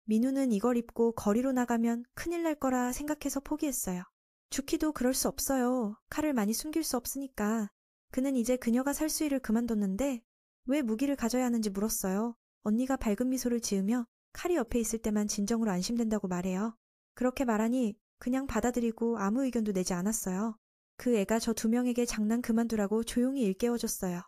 민우는 이걸 입고 거리로 나가면 큰일 날 거라 생각해서 포기했어요. 주키도 그럴 수 없어요. 칼을 많이 숨길 수 없으니까. 그는 이제 그녀가 살 수 일을 그만뒀는데 왜 무기를 가져야 하는지 물었어요. 언니가 밝은 미소를 지으며 칼이 옆에 있을 때만 진정으로 안심된다고 말해요. 그렇게 말하니 그냥 받아들이고 아무 의견도 내지 않았어요. 그 애가 저 두 명에게 장난 그만두라고 조용히 일깨워줬어요.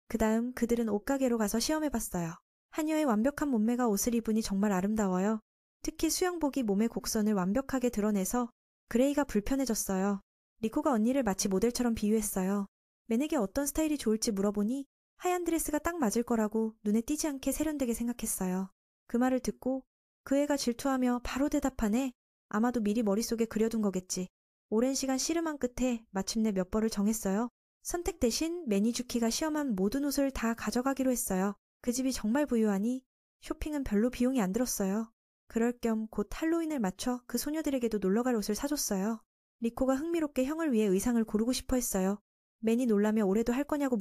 그 다음 그들은 옷가게로 가서 시험해봤어요. 한여의 완벽한 몸매가 옷을 입으니 정말 아름다워요. 특히 수영복이 몸의 곡선을 완벽하게 드러내서 그레이가 불편해졌어요. 리코가 언니를 마치 모델처럼 비유했어요. 맨에게 어떤 스타일이 좋을지 물어보니 하얀 드레스가 딱 맞을 거라고 눈에 띄지 않게 세련되게 생각했어요. 그 말을 듣고 그 애가 질투하며 바로 대답하네. 아마도 미리 머릿속에 그려둔 거겠지. 오랜 시간 씨름한 끝에 마침내 몇 벌을 정했어요. 선택 대신 매니주키가 시험한 모든 옷을 다 가져가기로 했어요. 그 집이 정말 부유하니 쇼핑은 별로 비용이 안 들었어요. 그럴 겸 곧 할로윈을 맞춰 그 소녀들에게도 놀러갈 옷을 사줬어요. 리코가 흥미롭게 형을 위해 의상을 고르고 싶어 했어요. 맨이 놀라며 올해도 할 거냐고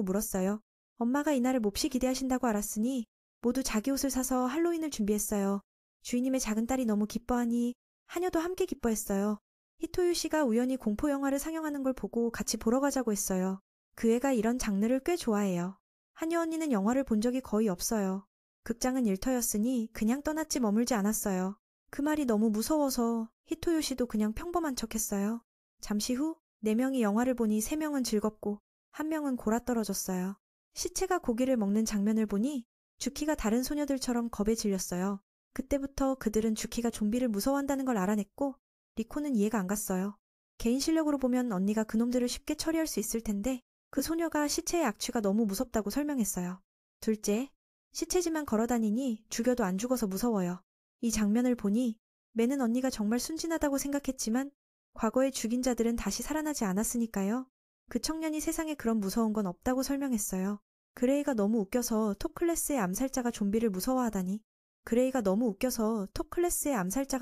물었어요. 엄마가 이날을 몹시 기대하신다고 알았으니 모두 자기 옷을 사서 할로윈을 준비했어요. 주인님의 작은 딸이 너무 기뻐하니 하녀도 함께 기뻐했어요. 히토유 씨가 우연히 공포 영화를 상영하는 걸 보고 같이 보러 가자고 했어요. 그 애가 이런 장르를 꽤 좋아해요. 하녀 언니는 영화를 본 적이 거의 없어요. 극장은 일터였으니 그냥 떠났지 머물지 않았어요. 그 말이 너무 무서워서 히토요 씨도 그냥 평범한 척했어요. 잠시 후 4명이 영화를 보니 3명은 즐겁고 1명은 골아떨어졌어요. 시체가 고기를 먹는 장면을 보니 주키가 다른 소녀들처럼 겁에 질렸어요. 그때부터 그들은 주키가 좀비를 무서워한다는 걸 알아냈고 리코는 이해가 안 갔어요. 개인 실력으로 보면 언니가 그놈들을 쉽게 처리할 수 있을 텐데 그 소녀가 시체의 악취가 너무 무섭다고 설명했어요. 둘째, 시체지만 걸어다니니 죽여도 안 죽어서 무서워요. 이 장면을 보니 맨은 언니가 정말 순진하다고 생각했지만 과거에 죽인 자들은 다시 살아나지 않았으니까요. 그 청년이 세상에 그런 무서운 건 없다고 설명했어요. 그레이가 너무 웃겨서 톱 클래스의 암살자가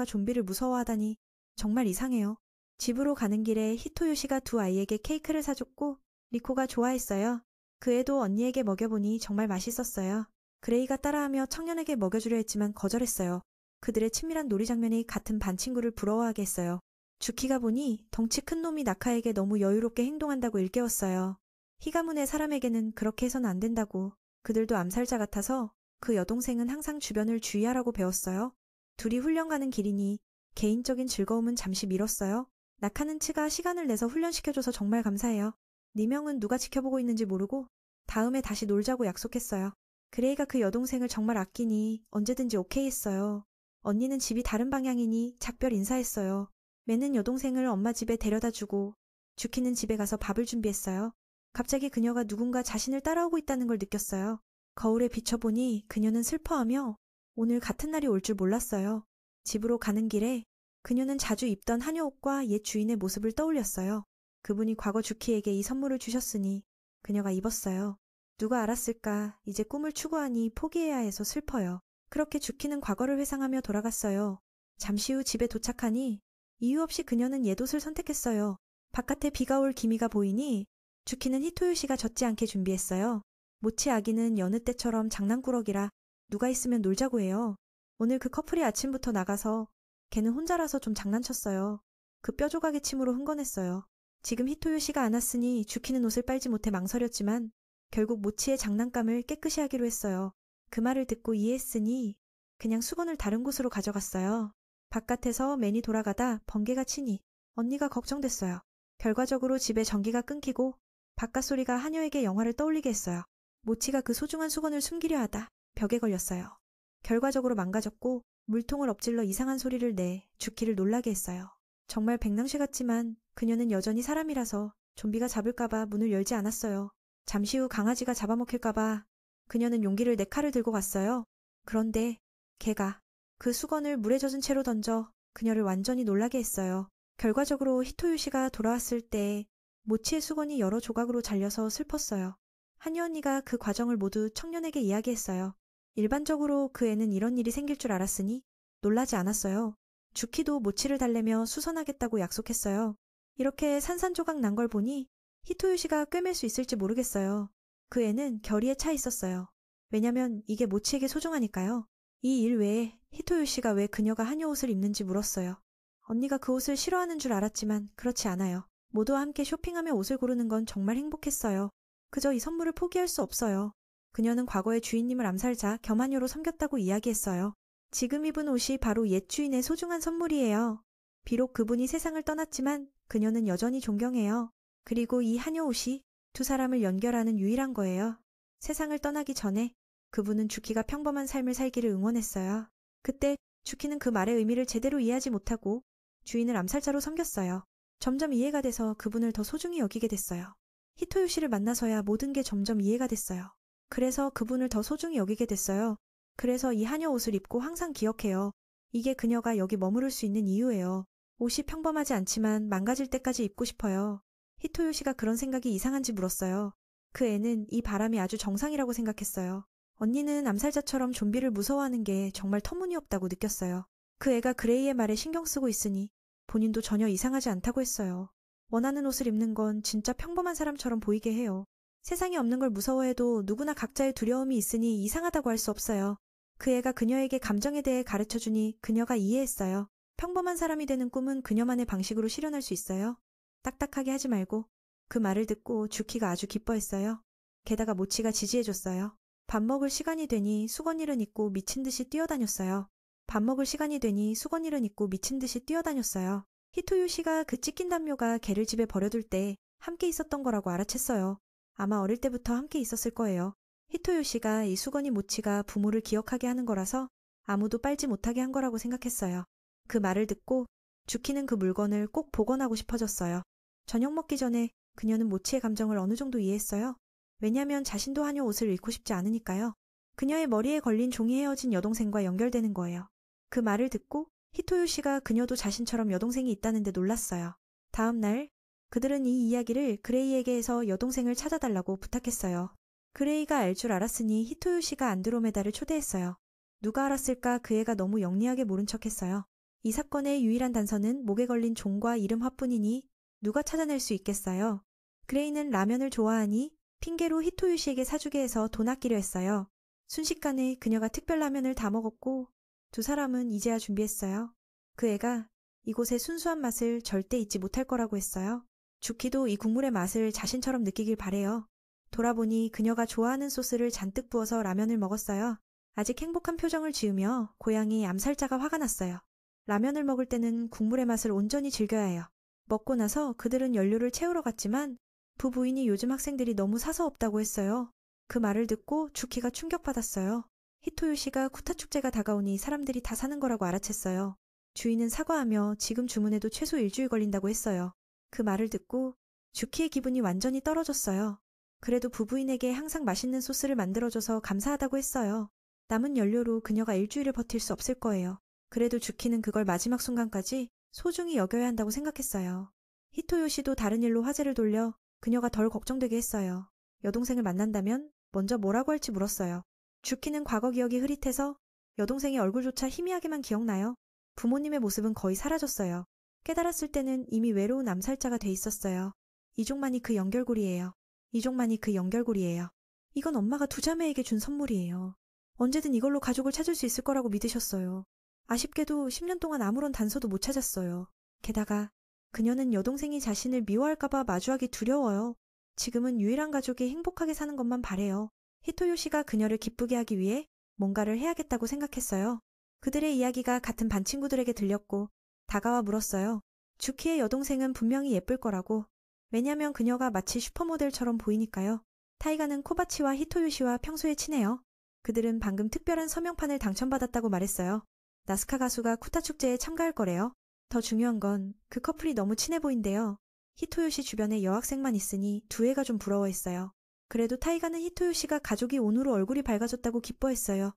좀비를 무서워하다니 정말 이상해요. 집으로 가는 길에 히토요시가 두 아이에게 케이크를 사줬고 리코가 좋아했어요. 그 애도 언니에게 먹여보니 정말 맛있었어요. 그레이가 따라하며 청년에게 먹여주려 했지만 거절했어요. 그들의 친밀한 놀이 장면이 같은 반 친구를 부러워하게 했어요. 주키가 보니 덩치 큰 놈이 나카에게 너무 여유롭게 행동한다고 일깨웠어요. 히가문의 사람에게는 그렇게 해서는 안 된다고. 그들도 암살자 같아서 그 여동생은 항상 주변을 주의하라고 배웠어요. 둘이 훈련 가는 길이니 개인적인 즐거움은 잠시 미뤘어요. 나카는 치가 시간을 내서 훈련시켜줘서 정말 감사해요. 4명은 누가 지켜보고 있는지 모르고 다음에 다시 놀자고 약속했어요. 그레이가 그 여동생을 정말 아끼니 언제든지 오케이 했어요. 언니는 집이 다른 방향이니 작별 인사했어요. 맨은 여동생을 엄마 집에 데려다주고 주키는 집에 가서 밥을 준비했어요. 갑자기 그녀가 누군가 자신을 따라오고 있다는 걸 느꼈어요. 거울에 비춰보니 그녀는 슬퍼하며 오늘 같은 날이 올 줄 몰랐어요. 집으로 가는 길에 그녀는 자주 입던 한여 옷과 옛 주인의 모습을 떠올렸어요. 그분이 과거 주키에게 이 선물을 주셨으니 그녀가 입었어요. 누가 알았을까. 이제 꿈을 추구하니 포기해야 해서 슬퍼요. 그렇게 주키는 과거를 회상하며 돌아갔어요. 잠시 후 집에 도착하니 이유 없이 그녀는 옛 옷을 선택했어요. 바깥에 비가 올 기미가 보이니 주키는 히토요시가 젖지 않게 준비했어요. 모치 아기는 여느 때처럼 장난꾸러기라 누가 있으면 놀자고 해요. 오늘 그 커플이 아침부터 나가서 걔는 혼자라서 좀 장난쳤어요. 그 뼈조각의 침으로 흥건했어요. 지금 히토요시가 안 왔으니 주키는 옷을 빨지 못해 망설였지만 결국 모치의 장난감을 깨끗이 하기로 했어요. 그 말을 듣고 이해했으니 그냥 수건을 다른 곳으로 가져갔어요. 바깥에서 맨이 돌아가다 번개가 치니 언니가 걱정됐어요. 결과적으로 집에 전기가 끊기고 바깥 소리가 한여에게 영화를 떠올리게 했어요. 모치가 그 소중한 수건을 숨기려 하다 벽에 걸렸어요. 결과적으로 망가졌고 물통을 엎질러 이상한 소리를 내 주키를 놀라게 했어요. 정말 백낭시 같지만 그녀는 여전히 사람이라서 좀비가 잡을까봐 문을 열지 않았어요. 잠시 후 강아지가 잡아먹힐까봐 그녀는 용기를 내 칼을 들고 갔어요. 그런데 개가 그 수건을 물에 젖은 채로 던져 그녀를 완전히 놀라게 했어요. 결과적으로 히토유시가 돌아왔을 때 모치의 수건이 여러 조각으로 잘려서 슬펐어요. 한유 언니가 그 과정을 모두 청년에게 이야기했어요. 일반적으로 그 애는 이런 일이 생길 줄 알았으니 놀라지 않았어요. 주키도 모치를 달래며 수선하겠다고 약속했어요. 이렇게 산산조각 난 걸 보니 히토유시가 꿰맬 수 있을지 모르겠어요. 그 애는 결의에 차 있었어요. 왜냐면 이게 모치에게 소중하니까요. 이 일 외에 히토유시가 왜 그녀가 한여 옷을 입는지 물었어요. 언니가 그 옷을 싫어하는 줄 알았지만 그렇지 않아요. 모두와 함께 쇼핑하며 옷을 고르는 건 정말 행복했어요. 그저 이 선물을 포기할 수 없어요. 그녀는 과거의 주인님을 암살자 겸한여로 섬겼다고 이야기했어요. 지금 입은 옷이 바로 옛 주인의 소중한 선물이에요. 비록 그분이 세상을 떠났지만 그녀는 여전히 존경해요. 그리고 이 한여 옷이 두 사람을 연결하는 유일한 거예요. 세상을 떠나기 전에 그분은 주키가 평범한 삶을 살기를 응원했어요. 그때 주키는 그 말의 의미를 제대로 이해하지 못하고 주인을 암살자로 섬겼어요. 점점 이해가 돼서 그분을 더 소중히 여기게 됐어요. 히토유시를 만나서야 모든 게 점점 이해가 됐어요. 그래서 그분을 더 소중히 여기게 됐어요. 그래서 이 한여 옷을 입고 항상 기억해요. 이게 그녀가 여기 머무를 수 있는 이유예요. 옷이 평범하지 않지만 망가질 때까지 입고 싶어요. 히토요시가 그런 생각이 이상한지 물었어요. 그 애는 이 바람이 아주 정상이라고 생각했어요. 언니는 암살자처럼 좀비를 무서워하는 게 정말 터무니없다고 느꼈어요. 그 애가 그레이의 말에 신경 쓰고 있으니 본인도 전혀 이상하지 않다고 했어요. 원하는 옷을 입는 건 진짜 평범한 사람처럼 보이게 해요. 세상에 없는 걸 무서워해도 누구나 각자의 두려움이 있으니 이상하다고 할 수 없어요. 그 애가 그녀에게 감정에 대해 가르쳐주니 그녀가 이해했어요. 평범한 사람이 되는 꿈은 그녀만의 방식으로 실현할 수 있어요. 딱딱하게 하지 말고. 그 말을 듣고 주키가 아주 기뻐했어요. 게다가 모치가 지지해줬어요. 밥 먹을 시간이 되니 수건일은 입고 미친 듯이 뛰어다녔어요. 밥 먹을 시간이 되니 수건일은 입고 미친 듯이 뛰어다녔어요. 히토유시가 그 찢긴 담요가 개를 집에 버려둘 때 함께 있었던 거라고 알아챘어요. 아마 어릴 때부터 함께 있었을 거예요. 히토요시가 이 수건이 모치가 부모를 기억하게 하는 거라서 아무도 빨지 못하게 한 거라고 생각했어요. 그 말을 듣고 주키는 그 물건을 꼭 복원하고 싶어졌어요. 저녁 먹기 전에 그녀는 모치의 감정을 어느 정도 이해했어요. 왜냐면 자신도 한여 옷을 잃고 싶지 않으니까요. 그녀의 머리에 걸린 종이 헤어진 여동생과 연결되는 거예요. 그 말을 듣고 히토요시가 그녀도 자신처럼 여동생이 있다는데 놀랐어요. 다음 날 그들은 이 이야기를 그레이에게 해서 여동생을 찾아달라고 부탁했어요. 그레이가 알 줄 알았으니 히토요시가 안드로메다를 초대했어요. 누가 알았을까 그 애가 너무 영리하게 모른 척했어요. 이 사건의 유일한 단서는 목에 걸린 종과 이름화뿐이니 누가 찾아낼 수 있겠어요. 그레이는 라면을 좋아하니 핑계로 히토요시에게 사주게 해서 돈 아끼려 했어요. 순식간에 그녀가 특별 라면을 다 먹었고 두 사람은 이제야 준비했어요. 그 애가 이곳의 순수한 맛을 절대 잊지 못할 거라고 했어요. 주키도 이 국물의 맛을 자신처럼 느끼길 바래요. 돌아보니 그녀가 좋아하는 소스를 잔뜩 부어서 라면을 먹었어요. 아직 행복한 표정을 지으며 고양이 암살자가 화가 났어요. 라면을 먹을 때는 국물의 맛을 온전히 즐겨야 해요. 먹고 나서 그들은 연료를 채우러 갔지만 부부인이 요즘 학생들이 너무 사서 없다고 했어요. 그 말을 듣고 주키가 충격받았어요. 히토요시가 쿠타 축제가 다가오니 사람들이 다 사는 거라고 알아챘어요. 주인은 사과하며 지금 주문해도 최소 일주일 걸린다고 했어요. 그 말을 듣고 주키의 기분이 완전히 떨어졌어요. 그래도 부부인에게 항상 맛있는 소스를 만들어줘서 감사하다고 했어요. 남은 연료로 그녀가 일주일을 버틸 수 없을 거예요. 그래도 주키는 그걸 마지막 순간까지 소중히 여겨야 한다고 생각했어요. 히토요시도 다른 일로 화제를 돌려 그녀가 덜 걱정되게 했어요. 여동생을 만난다면 먼저 뭐라고 할지 물었어요. 주키는 과거 기억이 흐릿해서 여동생의 얼굴조차 희미하게만 기억나요. 부모님의 모습은 거의 사라졌어요. 깨달았을 때는 이미 외로운 암살자가 돼 있었어요. 이종만이 그 연결고리예요. 이종만이 그 연결고리예요. 이건 엄마가 두 자매에게 준 선물이에요. 언제든 이걸로 가족을 찾을 수 있을 거라고 믿으셨어요. 아쉽게도 10년 동안 아무런 단서도 못 찾았어요. 게다가 그녀는 여동생이 자신을 미워할까봐 마주하기 두려워요. 지금은 유일한 가족이 행복하게 사는 것만 바래요. 히토요시가 그녀를 기쁘게 하기 위해 뭔가를 해야겠다고 생각했어요. 그들의 이야기가 같은 반 친구들에게 들렸고 다가와 물었어요. 주키의 여동생은 분명히 예쁠 거라고. 왜냐면 그녀가 마치 슈퍼모델처럼 보이니까요. 타이가는 코바치와 히토요시와 평소에 친해요. 그들은 방금 특별한 서명판을 당첨받았다고 말했어요. 나스카 가수가 쿠타 축제에 참가할 거래요. 더 중요한 건 그 커플이 너무 친해 보인대요. 히토요시 주변에 여학생만 있으니 두 애가 좀 부러워했어요. 그래도 타이가는 히토요시가 가족이 온 후로 얼굴이 밝아졌다고 기뻐했어요.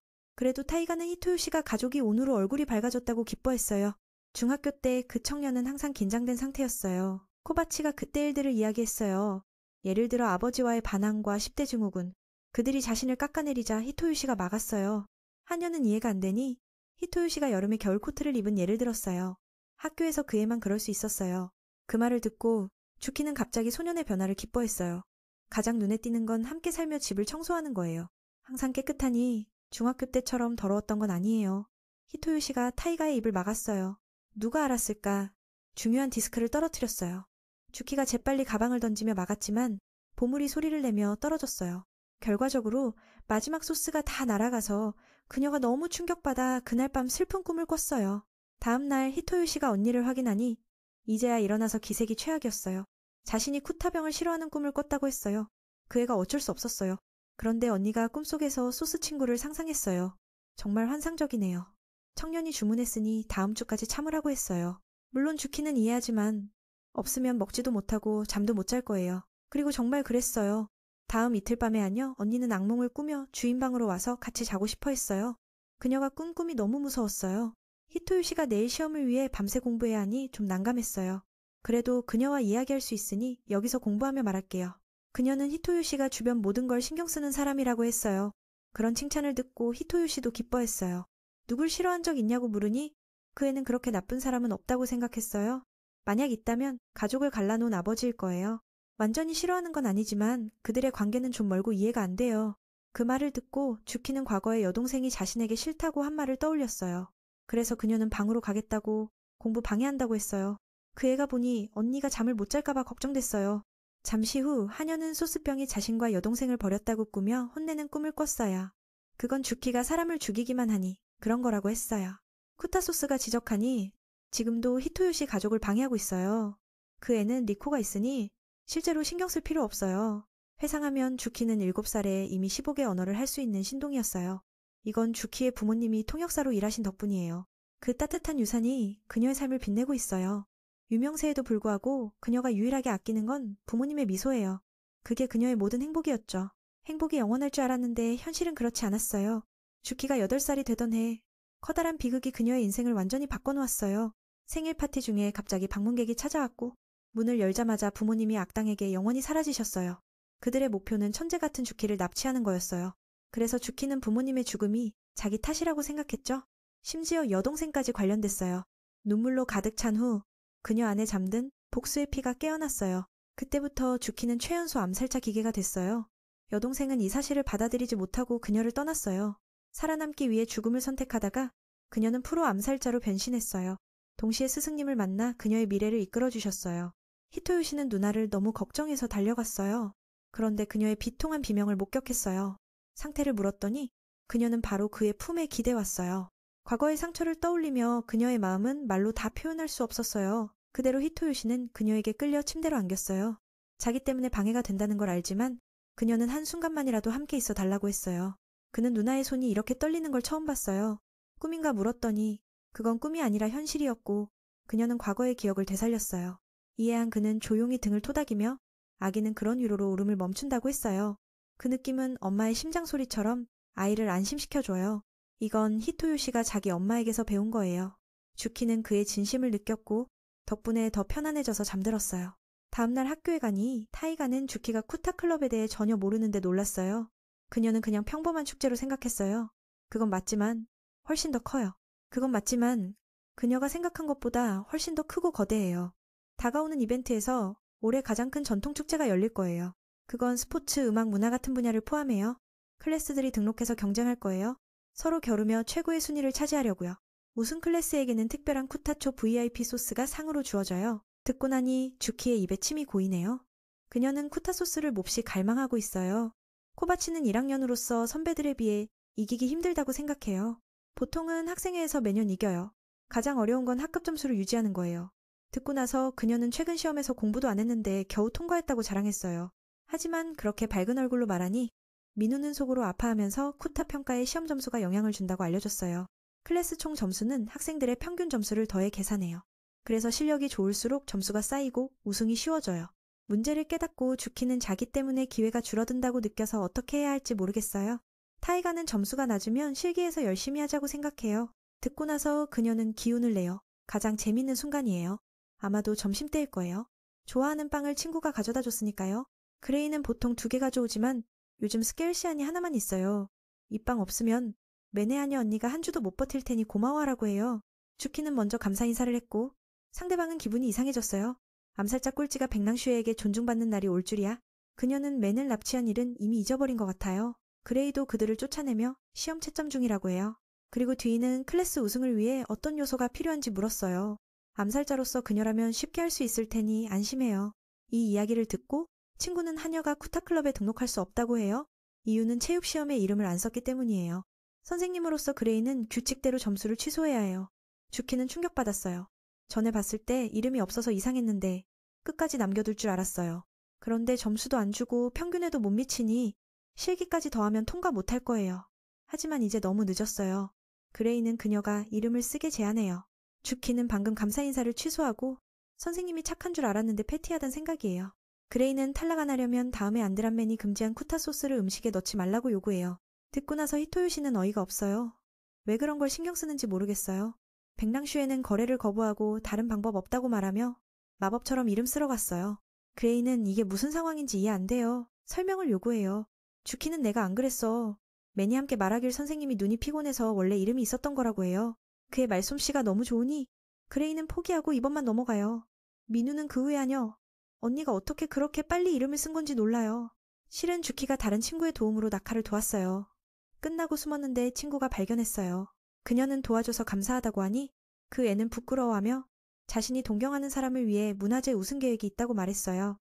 중학교 때 그 청년은 항상 긴장된 상태였어요. 코바치가 그때 일들을 이야기했어요. 예를 들어 아버지와의 반항과 10대 증후군. 그들이 자신을 깎아내리자 히토요시가 막았어요. 하녀는 이해가 안 되니 히토요시가 여름에 겨울 코트를 입은 예를 들었어요. 학교에서 그 애만 그럴 수 있었어요. 그 말을 듣고 주키는 갑자기 소년의 변화를 기뻐했어요. 가장 눈에 띄는 건 함께 살며 집을 청소하는 거예요. 항상 깨끗하니 중학교 때처럼 더러웠던 건 아니에요. 히토요시가 타이가의 입을 막았어요. 누가 알았을까? 중요한 디스크를 떨어뜨렸어요. 주키가 재빨리 가방을 던지며 막았지만 보물이 소리를 내며 떨어졌어요. 결과적으로 마지막 소스가 다 날아가서 그녀가 너무 충격받아 그날 밤 슬픈 꿈을 꿨어요. 다음 날 히토요시가 언니를 확인하니 이제야 일어나서 기색이 최악이었어요. 자신이 쿠타병을 싫어하는 꿈을 꿨다고 했어요. 그 애가 어쩔 수 없었어요. 그런데 언니가 꿈속에서 소스 친구를 상상했어요. 정말 환상적이네요. 청년이 주문했으니 다음 주까지 참으라고 했어요. 물론 주키는 이해하지만 없으면 먹지도 못하고 잠도 못 잘 거예요. 그리고 정말 그랬어요. 다음 이틀 밤에 하녀 언니는 악몽을 꾸며 주인 방으로 와서 같이 자고 싶어 했어요. 그녀가 꾼 꿈이 너무 무서웠어요. 히토요시가 내일 시험을 위해 밤새 공부해야 하니 좀 난감했어요. 그래도 그녀와 이야기할 수 있으니 여기서 공부하며 말할게요. 그녀는 히토요시가 주변 모든 걸 신경 쓰는 사람이라고 했어요. 그런 칭찬을 듣고 히토요시도 기뻐했어요. 누굴 싫어한 적 있냐고 물으니 그 애는 그렇게 나쁜 사람은 없다고 생각했어요. 만약 있다면 가족을 갈라놓은 아버지일 거예요. 완전히 싫어하는 건 아니지만 그들의 관계는 좀 멀고 이해가 안 돼요. 그 말을 듣고 주키는 과거에 여동생이 자신에게 싫다고 한 말을 떠올렸어요. 그래서 그녀는 방으로 가겠다고 공부 방해한다고 했어요. 그 애가 보니 언니가 잠을 못 잘까봐 걱정됐어요. 잠시 후 하녀는 소스병이 자신과 여동생을 버렸다고 꾸며 혼내는 꿈을 꿨어요. 그건 주키가 사람을 죽이기만 하니 그런 거라고 했어요. 쿠타소스가 지적하니 지금도 히토요시 가족을 방해하고 있어요. 그 애는 리코가 있으니 실제로 신경 쓸 필요 없어요. 회상하면 주키는 7살에 이미 15개 언어를 할 수 있는 신동이었어요. 이건 주키의 부모님이 통역사로 일하신 덕분이에요. 그 따뜻한 유산이 그녀의 삶을 빛내고 있어요. 유명세에도 불구하고 그녀가 유일하게 아끼는 건 부모님의 미소예요. 그게 그녀의 모든 행복이었죠. 행복이 영원할 줄 알았는데 현실은 그렇지 않았어요. 주키가 8살이 되던 해 커다란 비극이 그녀의 인생을 완전히 바꿔놓았어요. 생일 파티 중에 갑자기 방문객이 찾아왔고 문을 열자마자 부모님이 악당에게 영원히 사라지셨어요. 그들의 목표는 천재 같은 주키를 납치하는 거였어요. 그래서 주키는 부모님의 죽음이 자기 탓이라고 생각했죠. 심지어 여동생까지 관련됐어요. 눈물로 가득 찬 후 그녀 안에 잠든 복수의 피가 깨어났어요. 그때부터 주키는 최연소 암살자 기계가 됐어요. 여동생은 이 사실을 받아들이지 못하고 그녀를 떠났어요. 살아남기 위해 죽음을 선택하다가 그녀는 프로 암살자로 변신했어요. 동시에 스승님을 만나 그녀의 미래를 이끌어주셨어요. 히토요시는 누나를 너무 걱정해서 달려갔어요. 그런데 그녀의 비통한 비명을 목격했어요. 상태를 물었더니 그녀는 바로 그의 품에 기대왔어요. 과거의 상처를 떠올리며 그녀의 마음은 말로 다 표현할 수 없었어요. 그대로 히토요시는 그녀에게 끌려 침대로 안겼어요. 자기 때문에 방해가 된다는 걸 알지만 그녀는 한순간만이라도 함께 있어 달라고 했어요. 그는 누나의 손이 이렇게 떨리는 걸 처음 봤어요. 꿈인가 물었더니 그건 꿈이 아니라 현실이었고 그녀는 과거의 기억을 되살렸어요. 이해한 그는 조용히 등을 토닥이며 아기는 그런 위로로 울음을 멈춘다고 했어요. 그 느낌은 엄마의 심장 소리처럼 아이를 안심시켜줘요. 이건 히토요시가 자기 엄마에게서 배운 거예요. 주키는 그의 진심을 느꼈고 덕분에 더 편안해져서 잠들었어요. 다음날 학교에 가니 타이가는 주키가 쿠타클럽에 대해 전혀 모르는데 놀랐어요. 그녀는 그냥 평범한 축제로 생각했어요. 그건 맞지만 훨씬 더 커요. 그건 맞지만 그녀가 생각한 것보다 훨씬 더 크고 거대해요. 다가오는 이벤트에서 올해 가장 큰 전통축제가 열릴 거예요. 그건 스포츠, 음악, 문화 같은 분야를 포함해요. 클래스들이 등록해서 경쟁할 거예요. 서로 겨루며 최고의 순위를 차지하려고요. 우승 클래스에게는 특별한 쿠타초 VIP 소스가 상으로 주어져요. 듣고 나니 주키의 입에 침이 고이네요. 그녀는 쿠타 소스를 몹시 갈망하고 있어요. 코바치는 1학년으로서 선배들에 비해 이기기 힘들다고 생각해요. 보통은 학생회에서 매년 이겨요. 가장 어려운 건 학급 점수를 유지하는 거예요. 듣고 나서 그녀는 최근 시험에서 공부도 안 했는데 겨우 통과했다고 자랑했어요. 하지만 그렇게 밝은 얼굴로 말하니 민우는 속으로 아파하면서 쿠타 평가에 시험 점수가 영향을 준다고 알려줬어요. 클래스 총 점수는 학생들의 평균 점수를 더해 계산해요. 그래서 실력이 좋을수록 점수가 쌓이고 우승이 쉬워져요. 문제를 깨닫고 주키는 자기 때문에 기회가 줄어든다고 느껴서 어떻게 해야 할지 모르겠어요. 타이가는 점수가 낮으면 실기에서 열심히 하자고 생각해요. 듣고 나서 그녀는 기운을 내요. 가장 재밌는 순간이에요. 아마도 점심때일 거예요. 좋아하는 빵을 친구가 가져다 줬으니까요. 그레이는 보통 2개 가져오지만 요즘 스케일시안이 하나만 있어요. 이 빵 없으면 매네하녀 언니가 한 주도 못 버틸 테니 고마워하라고 해요. 주키는 먼저 감사 인사를 했고 상대방은 기분이 이상해졌어요. 암살자 꼴찌가 백낭슈에게 존중받는 날이 올 줄이야. 그녀는 맨을 납치한 일은 이미 잊어버린 것 같아요. 그레이도 그들을 쫓아내며 시험 채점 중이라고 해요. 그리고 뒤이는 클래스 우승을 위해 어떤 요소가 필요한지 물었어요. 암살자로서 그녀라면 쉽게 할 수 있을 테니 안심해요. 이 이야기를 듣고 친구는 하녀가 쿠타클럽에 등록할 수 없다고 해요. 이유는 체육시험에 이름을 안 썼기 때문이에요. 선생님으로서 그레이는 규칙대로 점수를 취소해야 해요. 주키는 충격받았어요. 전에 봤을 때 이름이 없어서 이상했는데 끝까지 남겨둘 줄 알았어요. 그런데 점수도 안 주고 평균에도 못 미치니 실기까지 더하면 통과 못할 거예요. 하지만 이제 너무 늦었어요. 그레이는 그녀가 이름을 쓰게 제안해요. 주키는 방금 감사 인사를 취소하고 선생님이 착한 줄 알았는데 패티하단 생각이에요. 그레이는 탈락 안 하려면 다음에 안드란맨이 금지한 쿠타 소스를 음식에 넣지 말라고 요구해요. 듣고 나서 히토요시는 어이가 없어요. 왜 그런 걸 신경 쓰는지 모르겠어요. 백낭슈에는 거래를 거부하고 다른 방법 없다고 말하며 마법처럼 이름 쓰러 갔어요. 그레이는 이게 무슨 상황인지 이해 안 돼요. 설명을 요구해요. 주키는 내가 안 그랬어. 매니 함께 말하길 선생님이 눈이 피곤해서 원래 이름이 있었던 거라고 해요. 그의 말솜씨가 너무 좋으니 그레이는 포기하고 이번만 넘어가요. 민우는 그 후에 하녀. 언니가 어떻게 그렇게 빨리 이름을 쓴 건지 놀라요. 실은 주키가 다른 친구의 도움으로 낙하를 도왔어요. 끝나고 숨었는데 친구가 발견했어요. 그녀는 도와줘서 감사하다고 하니 그 애는 부끄러워하며 자신이 동경하는 사람을 위해 문화제 우승 계획이 있다고 말했어요.